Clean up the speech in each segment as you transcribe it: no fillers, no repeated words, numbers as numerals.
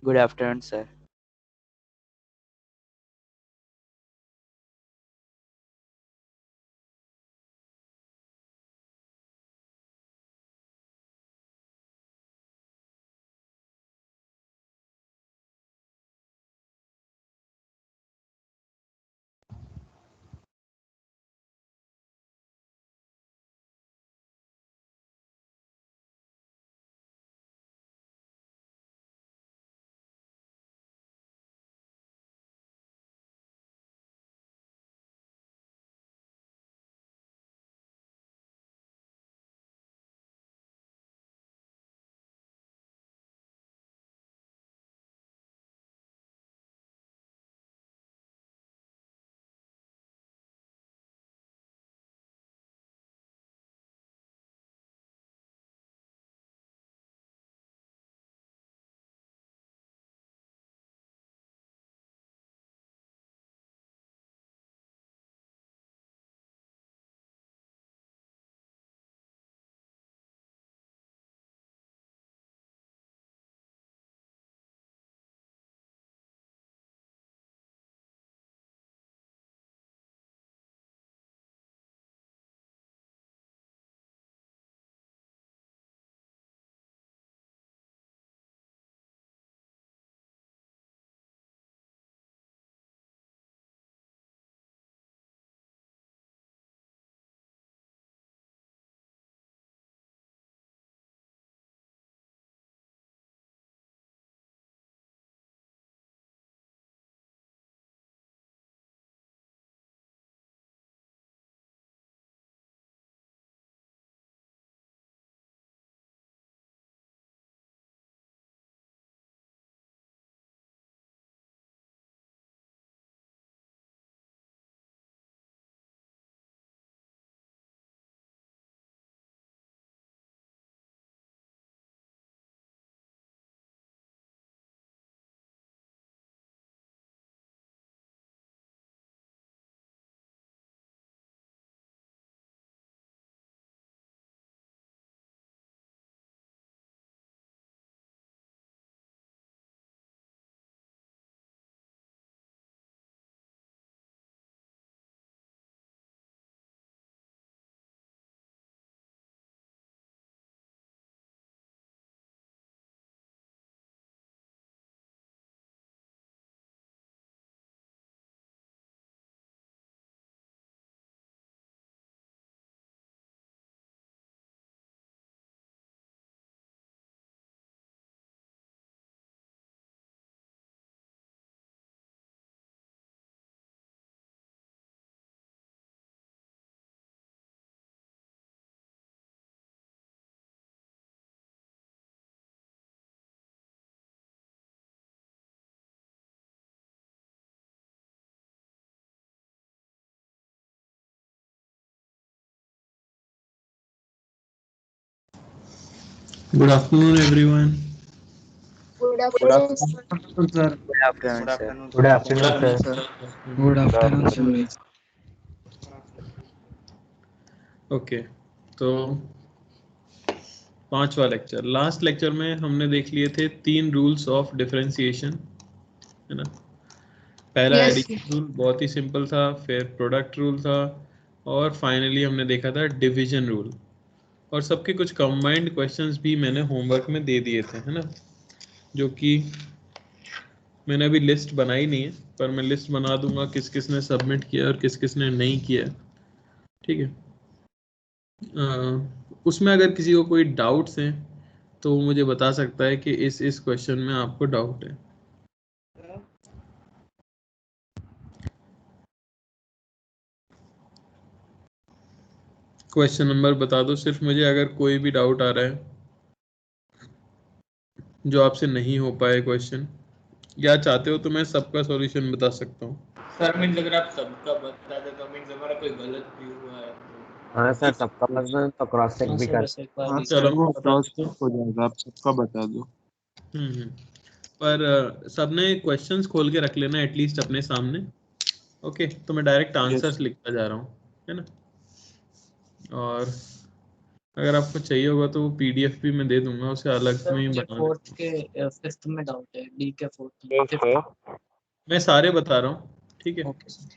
Good afternoon, sir. Good afternoon, everyone. Good Good afternoon, sir. afternoon, sir. Good afternoon, Good sir. afternoon, Good sir. Good afternoon, afternoon, sir. sir. Good Good afternoon, afternoon. sir. Okay, तो पांचवा lecture. Last lecture में हमने देख लिए थे 3 rules of differentiation, है ना। पहला Yes, sir. एडिशन रूल बहुत ही सिंपल था, फिर प्रोडक्ट रूल था, और फाइनली हमने देखा था डिवीजन रूल। और सबके कुछ कंबाइंड क्वेश्चंस भी मैंने होमवर्क में दे दिए थे, है ना, जो कि मैंने अभी लिस्ट बनाई नहीं है, पर मैं लिस्ट बना दूंगा किस किस ने सबमिट किया और किस किस ने नहीं किया, ठीक है। उसमें अगर किसी को कोई डाउट्स हैं तो वो मुझे बता सकता है कि इस क्वेश्चन में आपको डाउट है। क्वेश्चन नंबर बता दो सिर्फ मुझे, अगर कोई भी डाउट आ रहा है जो आपसे नहीं हो पाए क्वेश्चन, या चाहते हो तो मैं सबका सॉल्यूशन बता सकता हूँ। सर मीन्स अगर आप सबका बता दे तो मीन्स हमारा कोई गलत भी हुआ है तो हाँ सर, सबका मतलब तो क्रॉस चेक हाँ भी सर, कर। बस एक बार हाँ चलो सर, वो बता क्रॉस देता चेक हूँ। हो जाएगा, आप सबका बता दो। हम्म। पर सबने क्वेश्चंस खोल के रख लेना एटलीस्ट अपने सामने। ओके, तो मैं डायरेक्ट यस। आंसर्स लिखता जा रहा हूँ, है ना। और अगर आपको चाहिए होगा तो वो पीडीएफ भी मैं दे दूंगा, उसे अलग सर में ही मुझे बना फोर्थ देंगे। के फिफ्थ में डाउट है, डी के फोर्थ में फिफ्थ। मैं सारे बता रहा हूँ, ठीक है। Okay sir.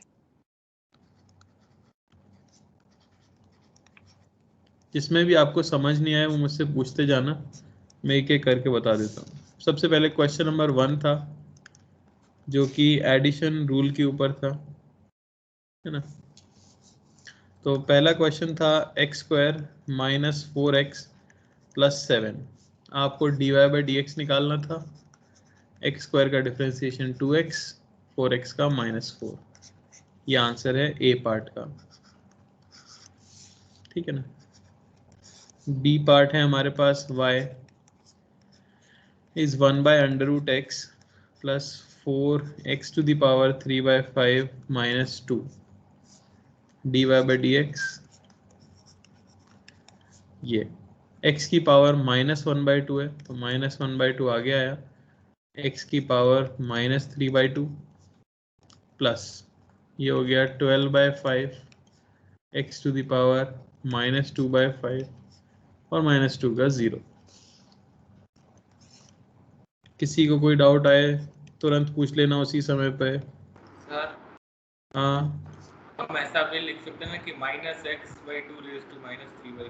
जिसमें भी आपको समझ नहीं आया वो मुझसे पूछते जाना, मैं एक एक करके बता देता हूँ। सबसे पहले क्वेश्चन नंबर 1 था जो कि एडिशन रूल के ऊपर था, है ना। तो पहला क्वेश्चन था x square minus 4x plus 7, आपको d y by d x निकालना था। एक्स स्क्वायर का डिफरेंशिएशन 2x, 4x का -4, ये आंसर है ए पार्ट का, ठीक है ना। बी पार्ट है हमारे पास y is 1/√x plus 4x to the power 3/5 minus 2 dy by d x. ये x की पावर -1/2 है तो -1/2 आगे आया, x की पावर -3/2 प्लस ये हो गया 12/5 x टू द पावर -2/5 और -2 का 0। किसी को कोई डाउट आए तुरंत पूछ लेना उसी समय पे। सर हाँ हम ऐसा भी लिख सकते हैं ना कि -x/2 रेज़ टू -3/2।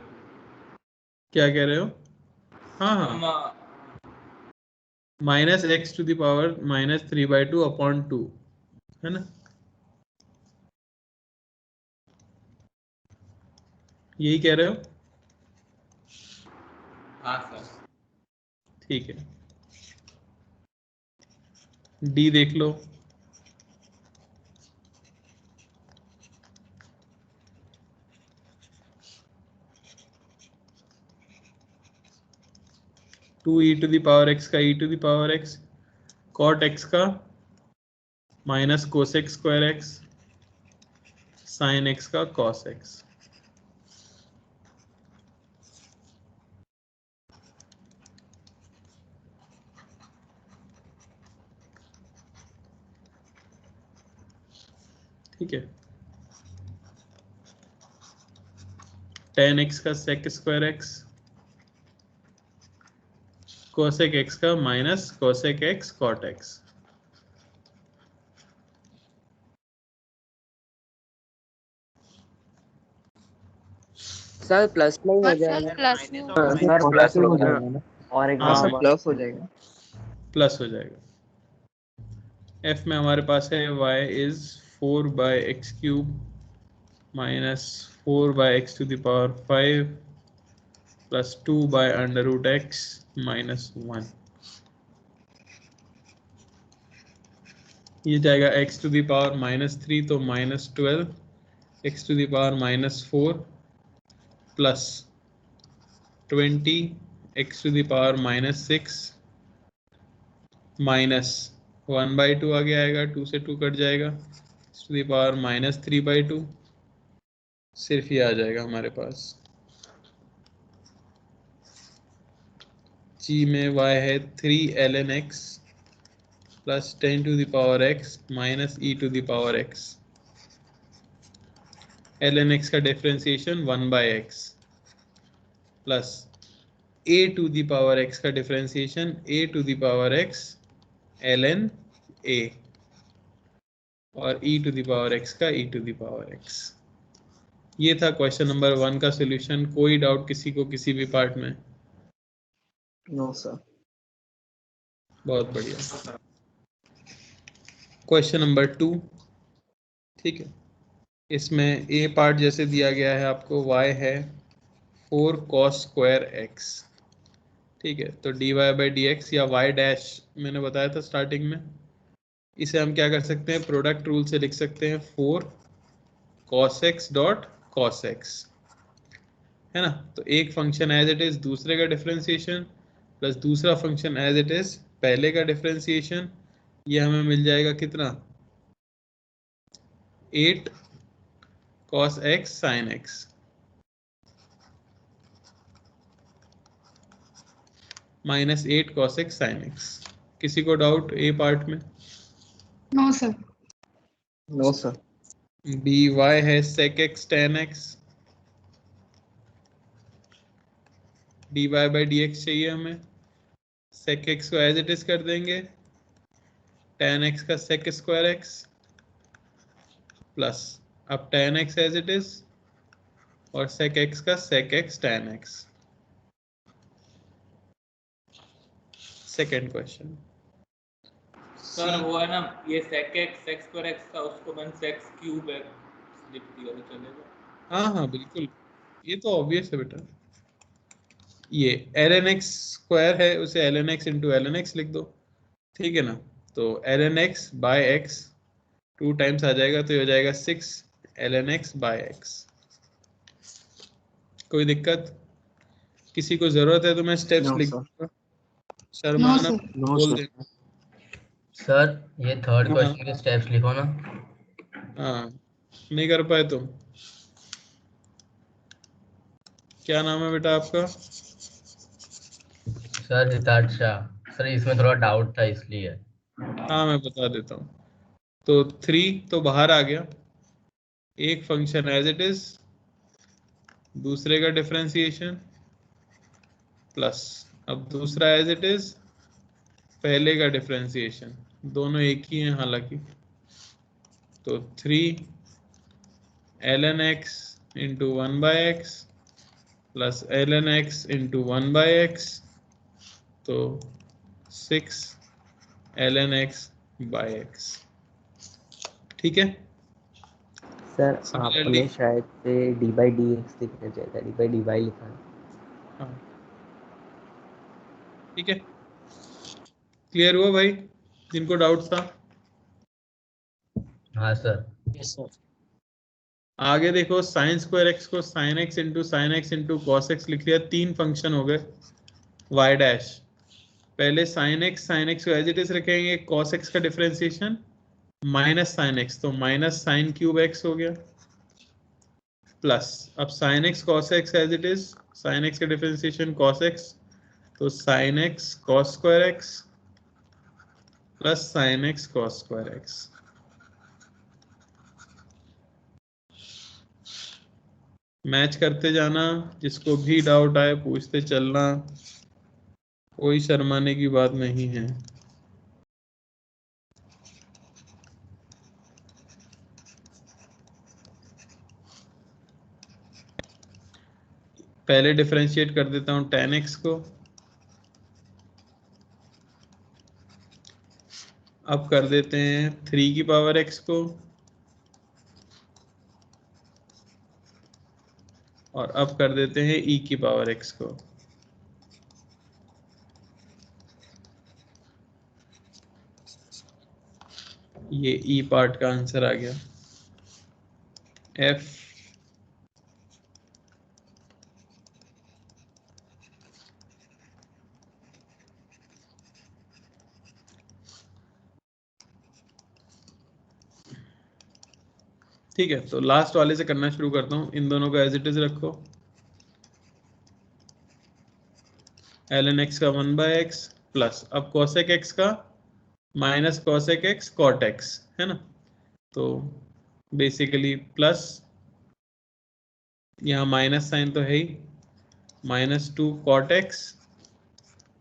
क्या कह रहे हो? हाँ हाँ, हम -x to the power -3/2 upon 2, है ना, यही कह रहे हो? हाँ सर। ठीक है, डी देख लो। Two e to the power x का e to the power x, cot x का minus cosec square x, sine x का कॉस एक्स। ठीक है, tan एक्स का sec square x, cosec x का minus cosec x cot x. Sir plus में ही हो और सर जाएगा। प्लस में हो सर जाएगा। प्लस में हो जाएगा ना। और एक हाँ बार सर, प्लस हो जाएगा। प्लस हो जाएगा। एफ में हमारे पास है y is 4/x³ minus 4/x to the power 5 plus 2/√x minus 1। ये जाएगा x टू द पावर -3 तो -12, x to the power -4 plus 20 x to the power -6 minus 1/2 आगे आएगा, 2 से 2 कट जाएगा, x टू द पावर -3/2, सिर्फ ये आ जाएगा हमारे पास। g में y है 3 ln x plus 10 to the power x minus e to the power x। ln x का differentiation 1/x plus a to the power x का differentiation a to the power x ln a और e to the power x का e to the power x। ये था question number 1 का solution. कोई doubt किसी को किसी भी पार्ट में? No sir. बहुत बढ़िया। क्वेश्चन नंबर 2, ठीक है, इसमें ए पार्ट जैसे दिया गया है आपको, y है 4 cos स्क्वायर x, ठीक है। तो dy बाई डी एक्स या y डैश मैंने बताया था स्टार्टिंग में, इसे हम क्या कर सकते हैं, प्रोडक्ट रूल से लिख सकते हैं 4 cos x dot cos x, है ना। तो एक फंक्शन एज इट इज दूसरे का डिफरेंशिएशन प्लस दूसरा फंक्शन एज इट इज पहले का डिफरेंशिएशन, ये हमें मिल जाएगा कितना, 8 cos x sin x minus 8 cos x sin x। किसी को डाउट ए पार्ट में? No sir. No sir. dy है sec x tan x dy by dx चाहिए हमें, sec x को एज इट इज कर देंगे, tan x का sec स्क्वायर x प्लस अब tan x as it is और sec x का sec x tan x। Second question sir वो है ना ये sec x sec square x का उसको मैंने sec cube x लिख दिया तो चलेगा? हाँ हाँ बिल्कुल, ये तो ऑब्वियस है बेटा, ये ln x स्क्वायर है उसे ln x into ln x लिख दो, ठीक है ना। तो ln x by x 2 times आ जाएगा तो ये हो जाएगा 6 ln x बाय x। कोई दिक्कत? किसी को जरूरत है तो मैं स्टेप्स No, लिख sir. दूंगा, शर्माना sir. No, बोल sir. देना। सर ये थर्ड हाँ क्वेश्चन के स्टेप्स लिखो ना। हाँ, नहीं कर पाए तुम? क्या नाम है बेटा आपका? सर सिद्धार्थ शाह। सर इसमें थोड़ा डाउट था इसलिए। हाँ मैं बता देता हूँ। तो 3 तो बाहर आ गया, एक फंक्शन एज इट इज, दूसरे का डिफरेंशिएशन प्लस अब दूसरा एज इट इज, पहले का डिफरेंशिएशन, दोनों एक ही हैं हालांकि। तो 3 ln x into 1 by x plus ln x into 1 by x, तो 6 ln x बाई एक्स, ठीक है। सर Similarly, आपने शायद से डी बाई डी एक्स लिखना चाहिए था, डी बाई डी वाई लिखा है। हाँ ठीक है, क्लियर हुआ भाई जिनको डाउट था? हाँ सर। Yes sir. आगे देखो, साइन स्क्वायर एक्स को sine x into sine x into cos x लिख लिया, 3 फंक्शन हो गए वाई डैश। पहले साइन एक्स को एज इट इज रखेंगे, कॉस एक्स का डिफरेंशिएशन माइनस साइन एक्स, तो माइनस साइन क्यूब एक्स हो गया, प्लस अब sine x cos x as it is, sine x का डिफरेंशिएशन कॉस एक्स, तो sine x cos square x plus sine x cos square x. Match करते जाना, जिसको भी डाउट आए पूछते चलना, कोई शर्माने की बात नहीं है। पहले डिफरेंशिएट कर देता हूं tan x को, अब कर देते हैं 3 की पावर x को, और अब कर देते हैं e की पावर x को। ये e पार्ट का आंसर आ गया, f ठीक है। तो लास्ट वाले से करना शुरू करता हूं, इन दोनों को एज इट इज रखो, ln x का 1 बाय एक्स प्लस अब cosec x का minus cosec x cot x है ना, तो बेसिकली प्लस, यहाँ माइनस साइन तो है ही, -2 cot x,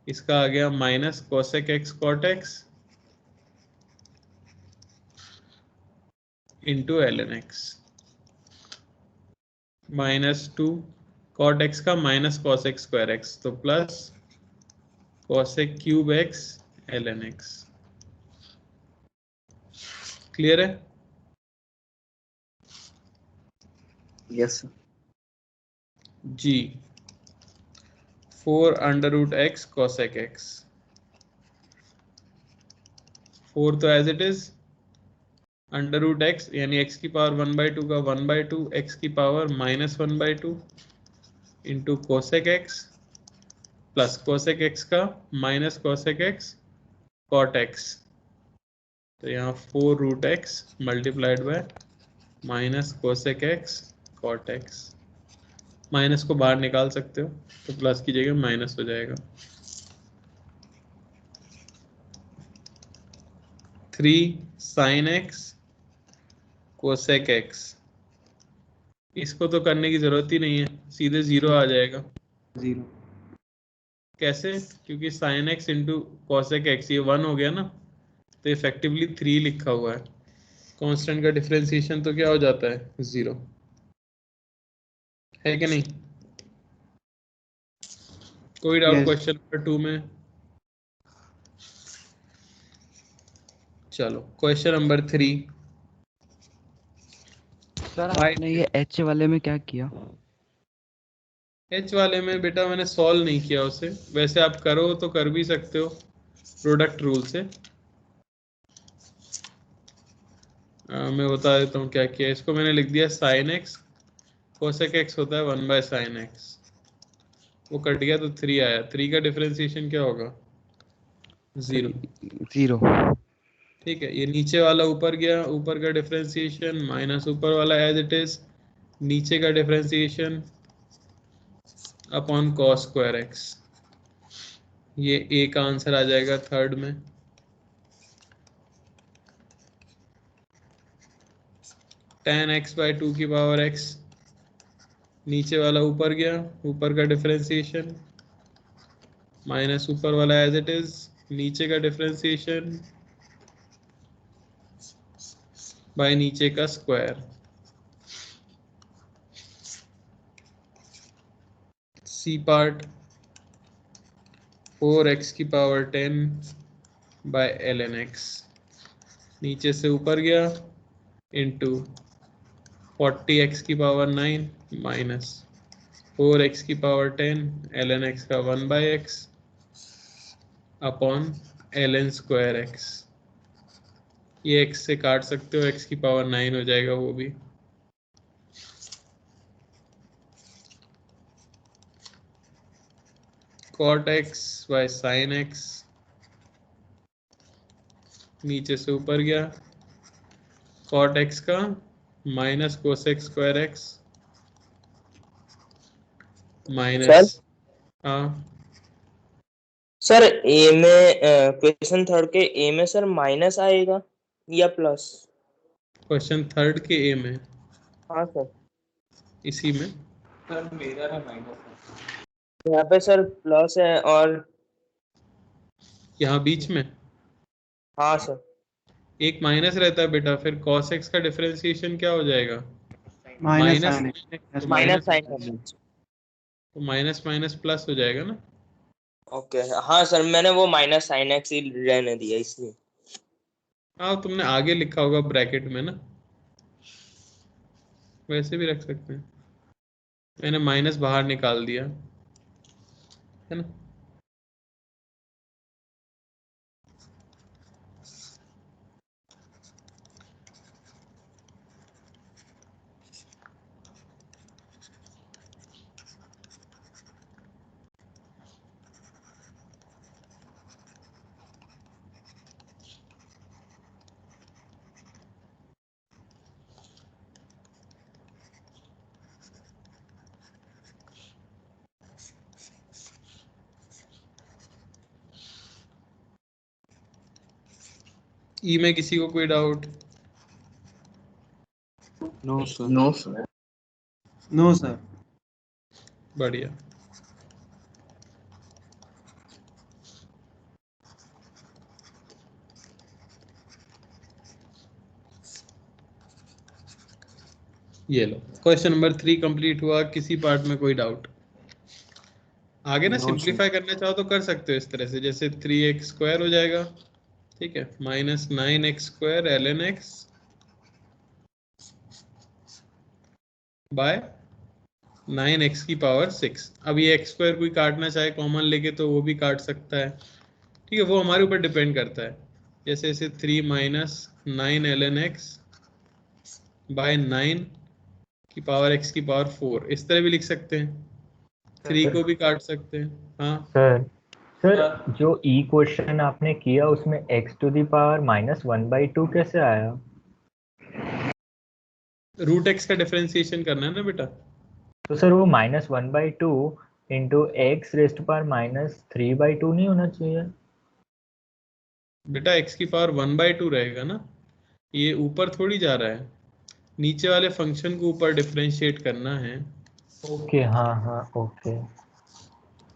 इसका आ गया minus cosec x cot x into ln x, -2 cot x का माइनस cosec स्क्वायर x, तो plus cosec cube x ln x। Clear है? Yes sir. जी 4 under root x cosec x, 4 तो as it is, under root x यानी x की power 1/2 का 1/2 x की power -1/2 into cosec x plus cosec x का minus cosec x cot x, तो यहाँ 4 root x multiplied by minus cosec x cot x, minus को बाहर निकाल सकते हो तो प्लस की जगह माइनस हो जाएगा। 3 sin x cosec x, इसको तो करने की जरूरत ही नहीं है, सीधे 0 आ जाएगा। 0 कैसे? क्योंकि sign x into cosec x ये 1 हो गया ना, तो इफेक्टिवली 3 लिखा हुआ है। कांस्टेंट का डिफरेंशिएशन तो क्या हो जाता है? 0 है कि नहीं? कोई डाउट क्वेश्चन नंबर 2 में? चलो क्वेश्चन नंबर 3। सर आपने ये एच वाले में क्या किया? एच वाले में बेटा मैंने सॉल्व नहीं किया उसे, वैसे आप करो तो कर भी सकते हो प्रोडक्ट रूल से। मैं बता देता हूँ क्या किया। इसको मैंने लिख दिया साइन एक्स, कोसेक एक्स होता है 1/sin x, वो कट गया तो 3 आया। 3 का डिफरेंशिएशन क्या होगा? 0। 0। ठीक है, ये नीचे वाला ऊपर गया, ऊपर का डिफरेंशिएशन माइनस ऊपर वाला एज इट इज, नीचे का differentiation upon cos square x. ये ए का आंसर आ जाएगा थर्ड में। tan x/2 की पावर x, नीचे वाला ऊपर गया, ऊपर का डिफरेंशिएशन माइनस ऊपर वाला एज इट इज, नीचे का डिफरेंशिएशन बाय नीचे का स्क्वायर। सी पार्ट 4x की पावर 10 बाय ln x, नीचे से ऊपर गया इंटू 40x की पावर 9 माइनस 4x की पावर 10 ln x का 1/x upon ln square x। ये x से काट सकते हो, x की पावर 9 हो जाएगा वो भी। cot x by sin x, नीचे से ऊपर गया cot x का minus cosec square x minus, हाँ सर ए में क्वेश्चन थर्ड के ए में सर माइनस आएगा या प्लस? क्वेश्चन थर्ड के ए में, हाँ सर। इसी में सर मेरा है माइनस है। यहाँ पे सर प्लस है और यहाँ बीच में हाँ सर एक माइनस रहता है बेटा, फिर cos x का डिफरेंशिएशन क्या हो जाएगा? Minus minus sine. तो माइनस माइनस प्लस हो जाएगा ना। ओके हाँ सर, मैंने वो माइनस साइन एक्स ही रहने दिया इसलिए। हाँ तुमने आगे लिखा होगा ब्रैकेट में ना, वैसे भी रख सकते हैं। मैंने माइनस बाहर निकाल दिया है ना। ई में किसी को कोई doubt? No sir. No sir. No sir. बढ़िया। ये लो क्वेश्चन नंबर 3 कंप्लीट हुआ। किसी पार्ट में कोई डाउट? आगे ना No, सिंप्लीफाई करना चाहो तो कर सकते हो इस तरह से, जैसे 3x² हो जाएगा, ठीक है, minus 9x² ln x bye 9x की पावर 6। अब ये x² कोई काटना चाहे कॉमन लेके तो वो भी काट सकता है, ठीक है, वो हमारे ऊपर डिपेंड करता है। जैसे ऐसे 3 माइनस 9 ln x बाय 9 की पावर x की पावर 4, इस तरह भी लिख सकते हैं। 3 को भी काट सकते हैं। हाँ सर जो ई क्वेश्चन आपने किया उसमें x⁻⁻ -1/2 कैसे आया? √x का डिफरेंशिएशन करना है ना बेटा। तो सर वो -1/2 इंटू x⁻³ नहीं होना चाहिए? बेटा x की पावर 1/2 रहेगा ना, ये ऊपर थोड़ी जा रहा है, नीचे वाले फंक्शन को ऊपर डिफरेंशिएट करना है। ओके हाँ हाँ okay,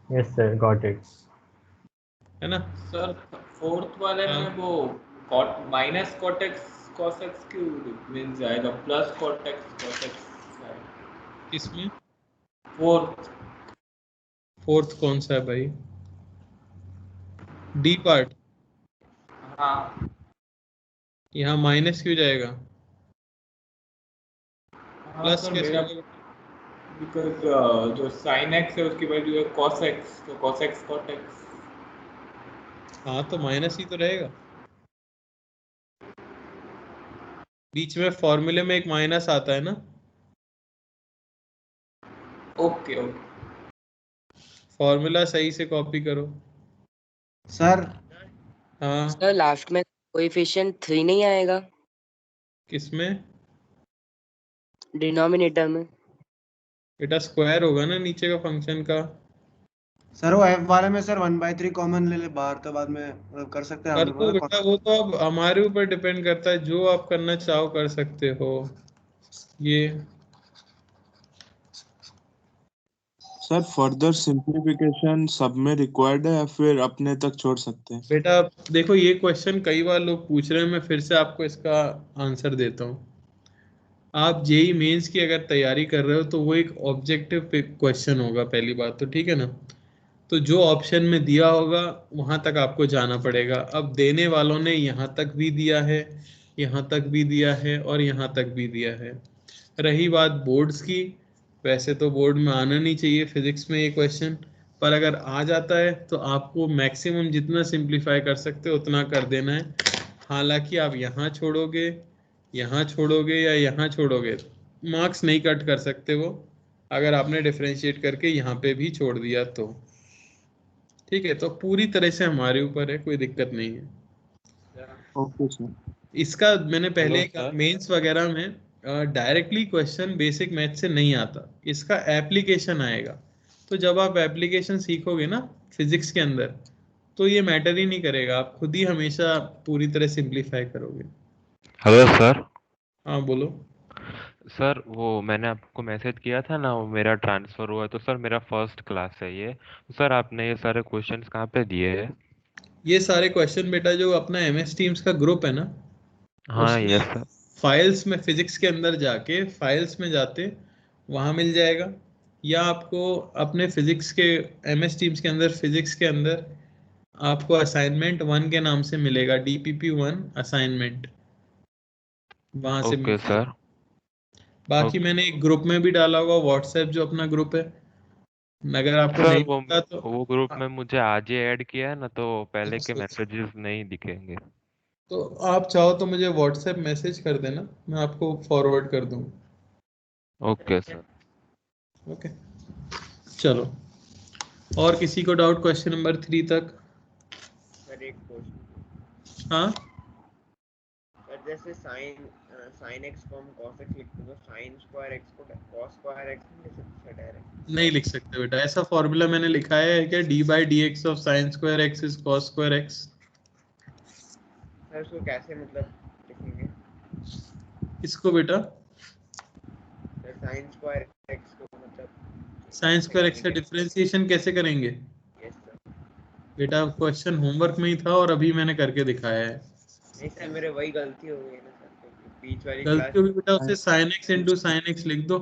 yes sir got it. है ना। सर फोर्थ वाले हाँ। में वो cot minus cot x cos x cube मिल जाएगा, plus cot x cos x. इसमें फोर्थ कौन सा है भाई? D part. हाँ यहाँ माइनस क्यों जाएगा? हाँ प्लस सर कैसे मेरा, होगा? बिकॉज जो साइन एक्स है उसकी वैल्यू है कॉस एक्स, तो कॉस एक्स कॉट एक्स। हाँ तो माइनस ही तो रहेगा। बीच में फॉर्मूले में एक माइनस आता है ना। Okay okay. फॉर्मूला सही से कॉपी करो। सर हाँ सर लास्ट में कोएफिशिएंट 3 नहीं आएगा किसमें? डिनोमिनेटर में? बेटा स्क्वायर होगा ना नीचे का फंक्शन का। सर वो एफ वाले में सर 1/3 कॉमन ले ले बाहर, तो बाद में मतलब कर सकते हैं हम कर लोग दो ना। बेटा, वो तो अब हमारे ऊपर डिपेंड करता है, जो आप करना चाहो कर सकते हो ये। सर फर्दर सिंप्लीफिकेशन सब में रिक्वायर्ड है या फिर अपने तक छोड़ सकते हैं? बेटा देखो ये क्वेश्चन कई बार लोग पूछ रहे हैं, मैं फिर से आपको इसका आंसर देता हूँ। आप जेई मेंस की अगर तैयारी कर रहे हो तो वो एक ऑब्जेक्टिव क्वेश्चन होगा पहली बात तो, ठीक है ना। तो जो ऑप्शन में दिया होगा वहां तक आपको जाना पड़ेगा। अब देने वालों ने यहाँ तक भी दिया है, यहाँ तक भी दिया है और यहाँ तक भी दिया है। रही बात बोर्ड्स की, वैसे तो बोर्ड में आना नहीं चाहिए फिजिक्स में ये क्वेश्चन, पर अगर आ जाता है तो आपको मैक्सिमम जितना सिंप्लीफाई कर सकते हो उतना कर देना है। हालांकि आप यहाँ छोड़ोगे, यहाँ छोड़ोगे या यहाँ छोड़ोगे, मार्क्स नहीं कट कर सकते वो, अगर आपने डिफरेंशिएट करके यहाँ पे भी छोड़ दिया तो। ठीक है, तो पूरी तरह से हमारे ऊपर है, कोई दिक्कत नहीं है। Okay sir. इसका मैंने पहले मेंस वगैरह में डायरेक्टली क्वेश्चन बेसिक मैथ से नहीं आता, इसका एप्लीकेशन आएगा। तो जब आप एप्लीकेशन सीखोगे ना फिजिक्स के अंदर, तो ये मैटर ही नहीं करेगा, आप खुद ही हमेशा पूरी तरह सिंप्लीफाई करोगे। Hello sir. हाँ बोलो। सर वो मैंने आपको मैसेज किया था ना, वो मेरा ट्रांसफर हुआ है, तो सर मेरा फर्स्ट क्लास है ये। तो सर आपने ये सारे क्वेश्चंस कहाँ पे दिए हैं? ये सारे क्वेश्चन बेटा जो अपना MS टीम्स का ग्रुप है ना, हाँ उसमें यस सर। फाइल्स में फिजिक्स के अंदर जाके फाइल्स में जाते वहां मिल जाएगा, या आपको अपने फिजिक्स के MS टीम्स के अंदर फिजिक्स के अंदर आपको असाइनमेंट 1 के नाम से मिलेगा, DPP1 असाइनमेंट, वहां से मिल ओके जाएगा। सर। बाकी ओके मैंने एक ग्रुप में भी डाला होगा, व्हाट्सएप जो अपना ग्रुप है, अगर आपको सर। नहीं वो मिलता तो वो ग्रुप में मुझे आज ही ऐड किया है ना, तो पहले के अच्छा, मैसेजेस नहीं दिखेंगे। तो आप चाहो तो मुझे व्हाट्सएप मैसेज कर देना, मैं आपको फॉरवर्ड कर दूंगा। Okay sir. ओके चलो, और किसी को डाउट क्वेश्चन नंबर 3 तक? सर एक क्वेश्चन। हाँ सर जैसे साइन एक्स को हम कॉस एक्स लिखते हैं, तो साइन स्क्वायर एक्स को कॉस स्क्वायर एक्स नहीं लिख सकते डायरेक्ट? नहीं लिख सकते बेटा, ऐसा फॉर्मूला मैंने लिखा है क्या, d/dx of sine square x is cos square x. Sir उसको कैसे मतलब लिखेंगे? इसको बेटा सर साइन स्क्वायर एक्स को मतलब साइन स्क्वायर एक्स का डिफरेंशिएशन कैसे करेंगे? Yes sir. बेटा क्वेश्चन होमवर्क में ही था और अभी मैंने करके दिखाया है। नहीं सर मेरे वही गलती हो गई ना सर, क्योंकि बीच वाली गलती क्लास। होगी बेटा, उसे sin x into sine x लिख दो,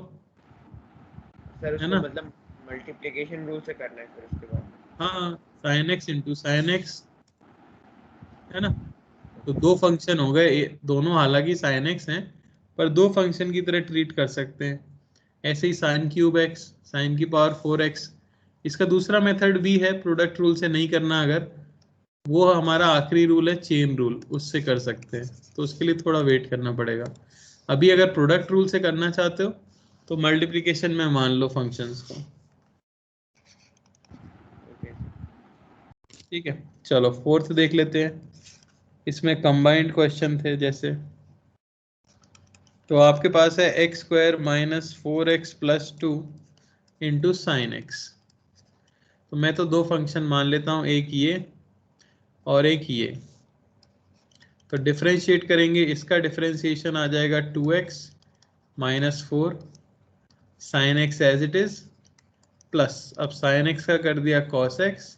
सर है उसको ना। मतलब मल्टीप्लिकेशन रूल से करना है फिर उसके बाद? हाँ sin x into sine x, है ना। तो दो फंक्शन हो गए, दोनों हालांकि sin x हैं पर दो फंक्शन की तरह ट्रीट कर सकते हैं। ऐसे ही sin क्यूब x, sin की पावर 4x। इसका दूसरा मेथड भी है, प्रोडक्ट रूल से नहीं करना अगर, वो हमारा आखिरी रूल है चेन रूल, उससे कर सकते हैं, तो उसके लिए थोड़ा वेट करना पड़ेगा। अभी अगर प्रोडक्ट रूल से करना चाहते हो तो मल्टीप्लिकेशन में मान लो फंक्शंस को। ठीक है चलो, फोर्थ देख लेते हैं। इसमें कंबाइंड क्वेश्चन थे जैसे, तो आपके पास है x² minus 4x plus 2 into sine x. तो मैं तो दो फंक्शन मान लेता हूँ, एक ये और एक ये। तो डिफरेंशिएट करेंगे, इसका डिफरेंशिएशन आ जाएगा 2x minus 4 sine x as it is, plus अब साइन एक्स का कर दिया cos x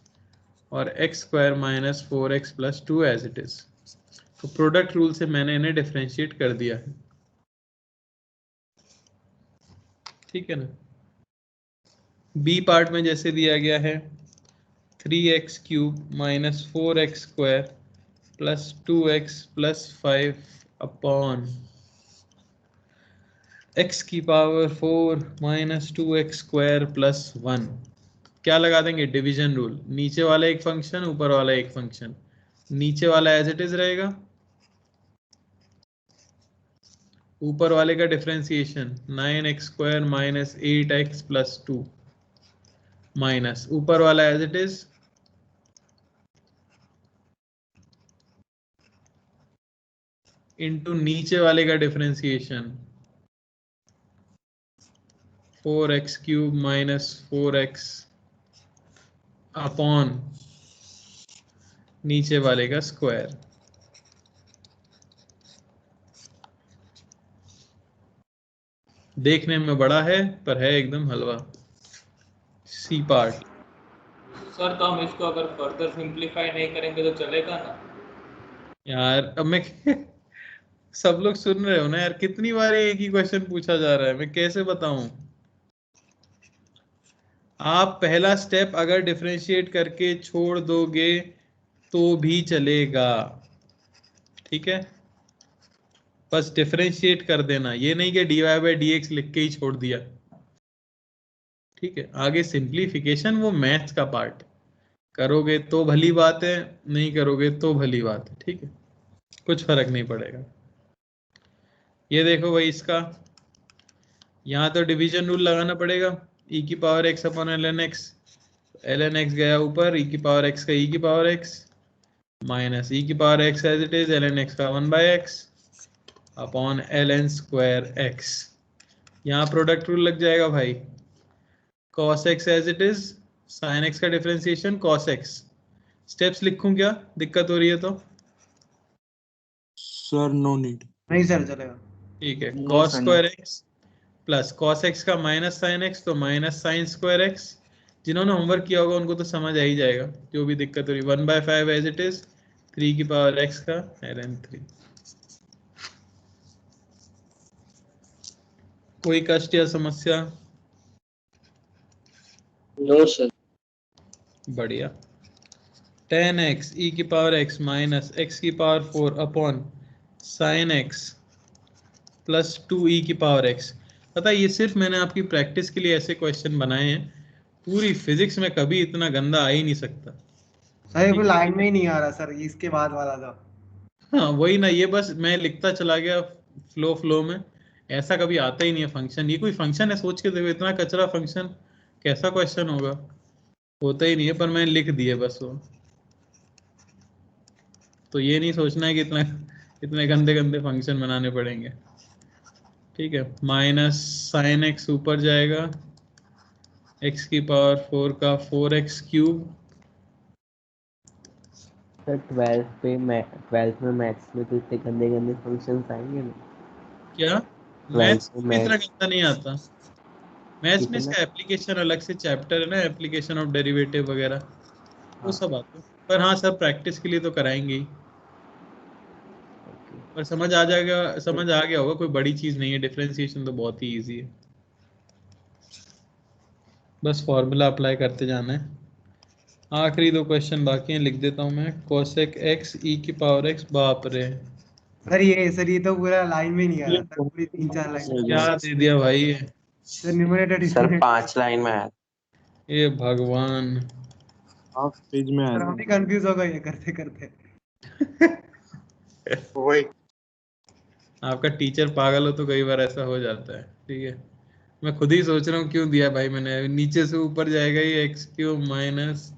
और x square minus 4x plus 2 as it is. तो प्रोडक्ट रूल से मैंने इन्हें डिफरेंशिएट कर दिया है, ठीक है ना। बी पार्ट में जैसे दिया गया है 3x cube minus 4x square plus 2x plus 5 upon x की power 4 minus 2x square plus 1। क्या लगा देंगे? Division rule. नीचे वाला एक फंक्शन, ऊपर वाला एक फंक्शन। नीचे वाला एज इट इज रहेगा, ऊपर वाले का differentiation 9x square minus 8x plus 2 minus ऊपर वाला एज इट इज इंटू नीचे वाले का differentiation 4x cube minus 4x upon नीचे वाले का स्क्वायर। देखने में बड़ा है पर है एकदम हलवा। C part. सर तो हम इसको अगर फर्दर सिंपलीफाई नहीं करेंगे तो चलेगा ना? यार अब मैं सब लोग सुन रहे हो ना यार, कितनी बार एक ही क्वेश्चन पूछा जा रहा है, मैं कैसे बताऊं? आप पहला स्टेप अगर डिफरेंशिएट करके छोड़ दोगे तो भी चलेगा, ठीक है। बस डिफरेंशिएट कर देना, ये नहीं कि dy बाई dx लिख के ही छोड़ दिया, ठीक है। आगे सिंप्लीफिकेशन वो मैथ्स का पार्ट, करोगे तो भली बात है, नहीं करोगे तो भली बात है, ठीक है, कुछ फर्क नहीं पड़ेगा। ये देखो भाई, इसका यहाँ तो डिवीजन रूल लगाना पड़ेगा, e की power x upon ln x, ln x गया ऊपर, e की पावर x का e की पावर x माइनस e की power x as it is ln x का 1/x upon ln square x। यहाँ प्रोडक्ट रूल लग जाएगा भाई, cos x as it is sin x का डिफरेंशिएशन cos x। स्टेप्स लिखूं क्या? दिक्कत हो रही है तो? Sir no need. नहीं सर चलेगा। ठीक है, cos square x plus cos x का माइनस sin x, तो माइनस sin स्क्वायर x। जिन्होंने होमवर्क किया होगा उनको तो समझ आ ही जाएगा, जो भी दिक्कत हो रही। 1/5 एज इट इज 3 की पावर x का ln 3। कोई कष्ट या समस्या? No sir. बढ़िया। 10x e की पावर x माइनस x की power 4 upon sin x plus 2e की पावर x। पता है, ये सिर्फ मैंने आपकी प्रैक्टिस के लिए ऐसे क्वेश्चन बनाए हैं, पूरी फिजिक्स में कभी इतना गंदा आ ही नहीं सकता। सर ये लाइन में ही नहीं आ रहा सर, इसके बाद वाला था। हाँ वही ना, ये बस मैं लिखता चला गया फ्लो में, ऐसा कभी आता ही नहीं है फंक्शन। ये कोई फंक्शन है? सोच के देखो, इतना कचरा फंक्शन कैसा क्वेश्चन होगा? होता ही नहीं है, पर मैंने लिख दिए बस वो। तो ये नहीं सोचना है कि इतने गंदे गंदे फंक्शन बनाने पड़ेंगे, ठीक है। माइनस साइन एक्स ऊपर जाएगा, x की पावर 4 का 4x क्यूब। सर 12th में मैथ्स में तो इतने गंदे गंदे फंक्शंस आएंगे ना? क्या? मैथ्स में इतना गंदा नहीं आता। मैथ्स में इसका एप्लीकेशन अलग से चैप्टर है ना, एप्लीकेशन ऑफ डेरिवेटिव वगैरह, वो सब आता है। पर हाँ सर, प्रैक्टिस के लिए तो कराएंगे ही, पर समझ आ जाएगा, समझ आ गया होगा, कोई बड़ी चीज नहीं है। डिफरेंशिएशन तो बहुत ही इजी है, बस फॉर्मूला अप्लाई करते जाना है। आखिरी 2 क्वेश्चन बाकी हैं, लिख देता हूं मैं। कोसेक x e की पावर x, बाप रे सर ये तो पूरा लाइन में नहीं आ रहा सर, पूरी 3-4 लाइन। क्या दे दिया भाई सर न्यूमरेटर सर 5 लाइन में आया। ये भगवान, हाफ पेज में सर आया। हम भी कंफ्यूज हो गए करते करते। वही आपका टीचर पागल हो तो कई बार ऐसा हो जाता है, ठीक है। मैं खुद ही सोच रहा हूँ क्यों दिया भाई मैंने। नीचे से ऊपर जाएगा ये x cube minus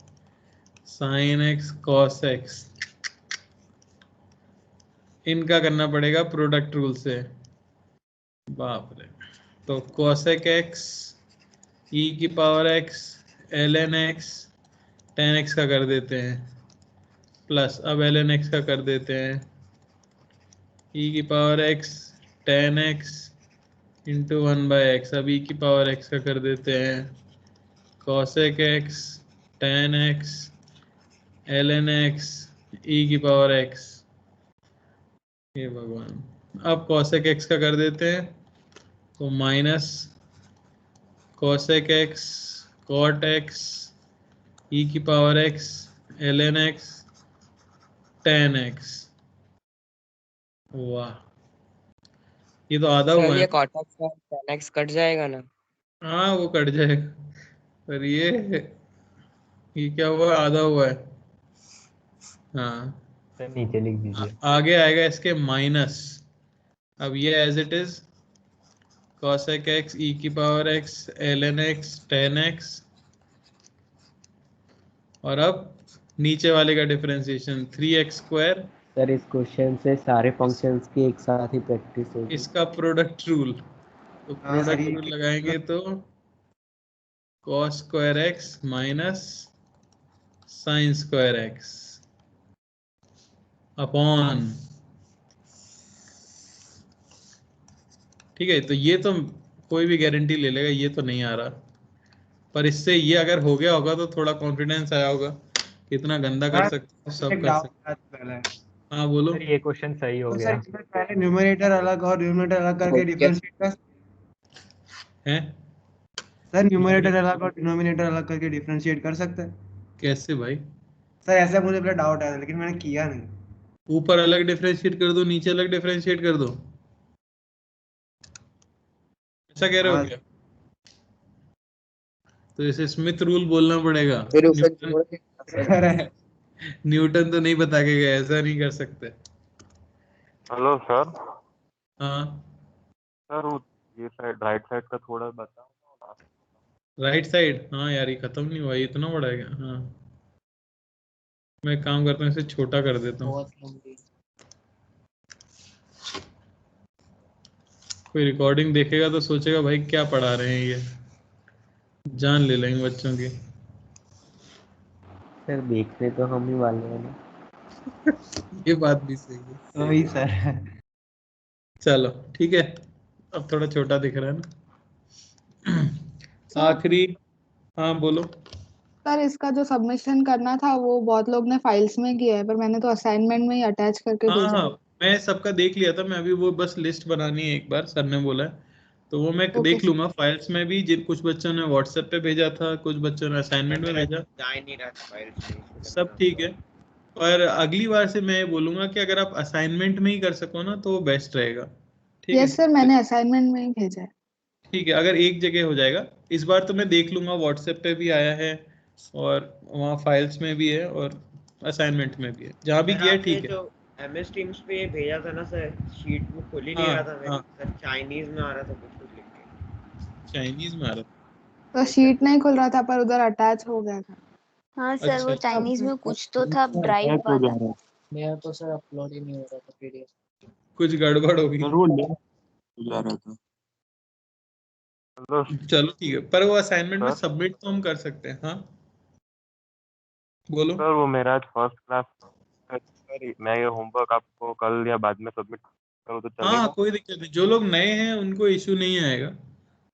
sine x cos x, इनका करना पड़ेगा प्रोडक्ट रूल से, बाप रे। तो cosec x e की power x ln x tan x का कर देते हैं, प्लस अब ln x का कर देते हैं e की power x tan x into 1/x। अब e की पावर x का कर देते हैं cosec x tan x ln x e की पावर x। हे भगवान, अब cosec x का कर देते हैं तो minus cosec x cot x e की power x ln x tan x। वाह, ये तो आधा हुआ सर है। ये cot x और tan x कट जाएगा ना? हाँ वो कट जाएगा, पर ये क्या हुआ, आधा हुआ है। हाँ सर नीचे लिख दीजिए। आगे आएगा इसके माइनस। अब ये as it is cosec x e की power x ln x tan x, और अब नीचे वाले का डिफरेंशिएशन 3x स्क्वायर। सर इस क्वेश्चन से सारे फंक्शंस की एक साथ ही प्रैक्टिस होगी। इसका प्रोडक्ट रूल, तो हाँ सर, प्रोडक्ट रूल लगाएंगे तो cos square x minus sin square x upon, ठीक है। तो ये तो कोई भी गारंटी ले लेगा, ये तो नहीं आ रहा, पर इससे ये अगर हो गया होगा तो थोड़ा कॉन्फिडेंस आया होगा, कितना गंदा कर सकते हैं, सब एक कर डाउट सकते था पहले। हैं। हाँ बोलो। सर ये क्वेश्चन सही हो तो गया। सर इसमें पहले न्यूमरेटर अलग और डिनोमिनेटर अलग करके डिफरेंशिएट कर हैं? सर न्यूमरेटर अलग और डिनोमिनेटर अलग करके डिफरेंशिएट कर सकते हैं? कैसे भाई? सर ऐसा मुझे पहले डाउट आया था लेकिन मैंने किया नहीं। ऊपर अलग डिफरेंशिएट कर दो, नीचे अलग डिफरेंशिएट कर दो, ऐसा कह रहे हो हाँ क्या? तो इसे स्मिथ रूल बोलना पड़ेगा। फिर उसे न्यूटन, जोड़ के सर न्यूटन तो नहीं बता के गया, ऐसा नहीं कर सकते। Hello sir. हाँ सर वो ये साइड राइट साइड का थोड़ा बताओ। राइट साइड, हाँ यार ये खत्म नहीं हुआ, ये इतना बड़ा है क्या? हाँ मैं एक काम करता हूँ, इसे छोटा कर देता हूँ। बहुत लंबी। कोई रिकॉर्डिंग देखेगा तो सोचेगा भाई क्या पढ़ा रहे हैं ये, जान ले लेंगे बच्चों की। सर देखने तो हम ही वाले हैं ना। ये बात भी सही है। वही सर। चलो ठीक है, अब थोड़ा छोटा दिख रहा है ना। आखिरी, हाँ बोलो। सर इसका जो सबमिशन करना था वो बहुत लोग ने फाइल्स में किया है, पर मैंने तो असाइनमेंट में ही अटैच करके हाँ भेजा हाँ है। मैं सबका देख लिया था, मैं अभी वो बस लिस्ट बनानी है, एक बार सर ने बोला है तो वो मैं ओके देख लूंगा फाइल्स में भी। जिन कुछ बच्चों ने व्हाट्सएप पे भेजा था, कुछ बच्चों ने असाइनमेंट में भेजा, जा ही नहीं रहा था फाइल्स में, सब ठीक है। पर अगली बार से मैं ये बोलूंगा कि अगर आप असाइनमेंट में ही कर सको ना तो वो बेस्ट रहेगा, ठीक है। यस सर, मैंने असाइनमेंट में ही भेजा है। ठीक है, अगर एक जगह हो जाएगा इस बार तो मैं देख लूंगा, व्हाट्सएप पे भी आया है और वहाँ फाइल्स में भी है और असाइनमेंट में भी है, जहाँ भी सर किया आपने ठीक है। जो MS Teams पे ये भेजा था ना सर, शीट में खुल ही नहीं हाँ रहा था मेरे, हाँ सर चाइनीज में आ रहा था कुछ कुछ लिख के। चाइनीज में आ रहा तो शीट नहीं खुल रहा था पर उधर अटैच हो गया था। हाँ था। सर वो अच्छा चाइनीज में कुछ तो था ब्राइट अटैच हो जा वाला। रहा है मेरा तो सर अपलोड ही नहीं हो रहा था PDF। कुछ गड़बड़ होगी। सर, वो लेट हो जा रहा था। हेलो चलो ठीक है, पर वो असाइनमेंट में सर। सबमिट तो हम कर सकते हैं। हाँ बोलो। सर वो मेरा आज फर्स्ट क्लास है, सर मैं ये होमवर्क आपको कल या बाद में सबमिट करूँ तो हाँ चलेगा? कोई दिक्कत नहीं, जो लोग नए हैं उनको इशू नहीं आएगा,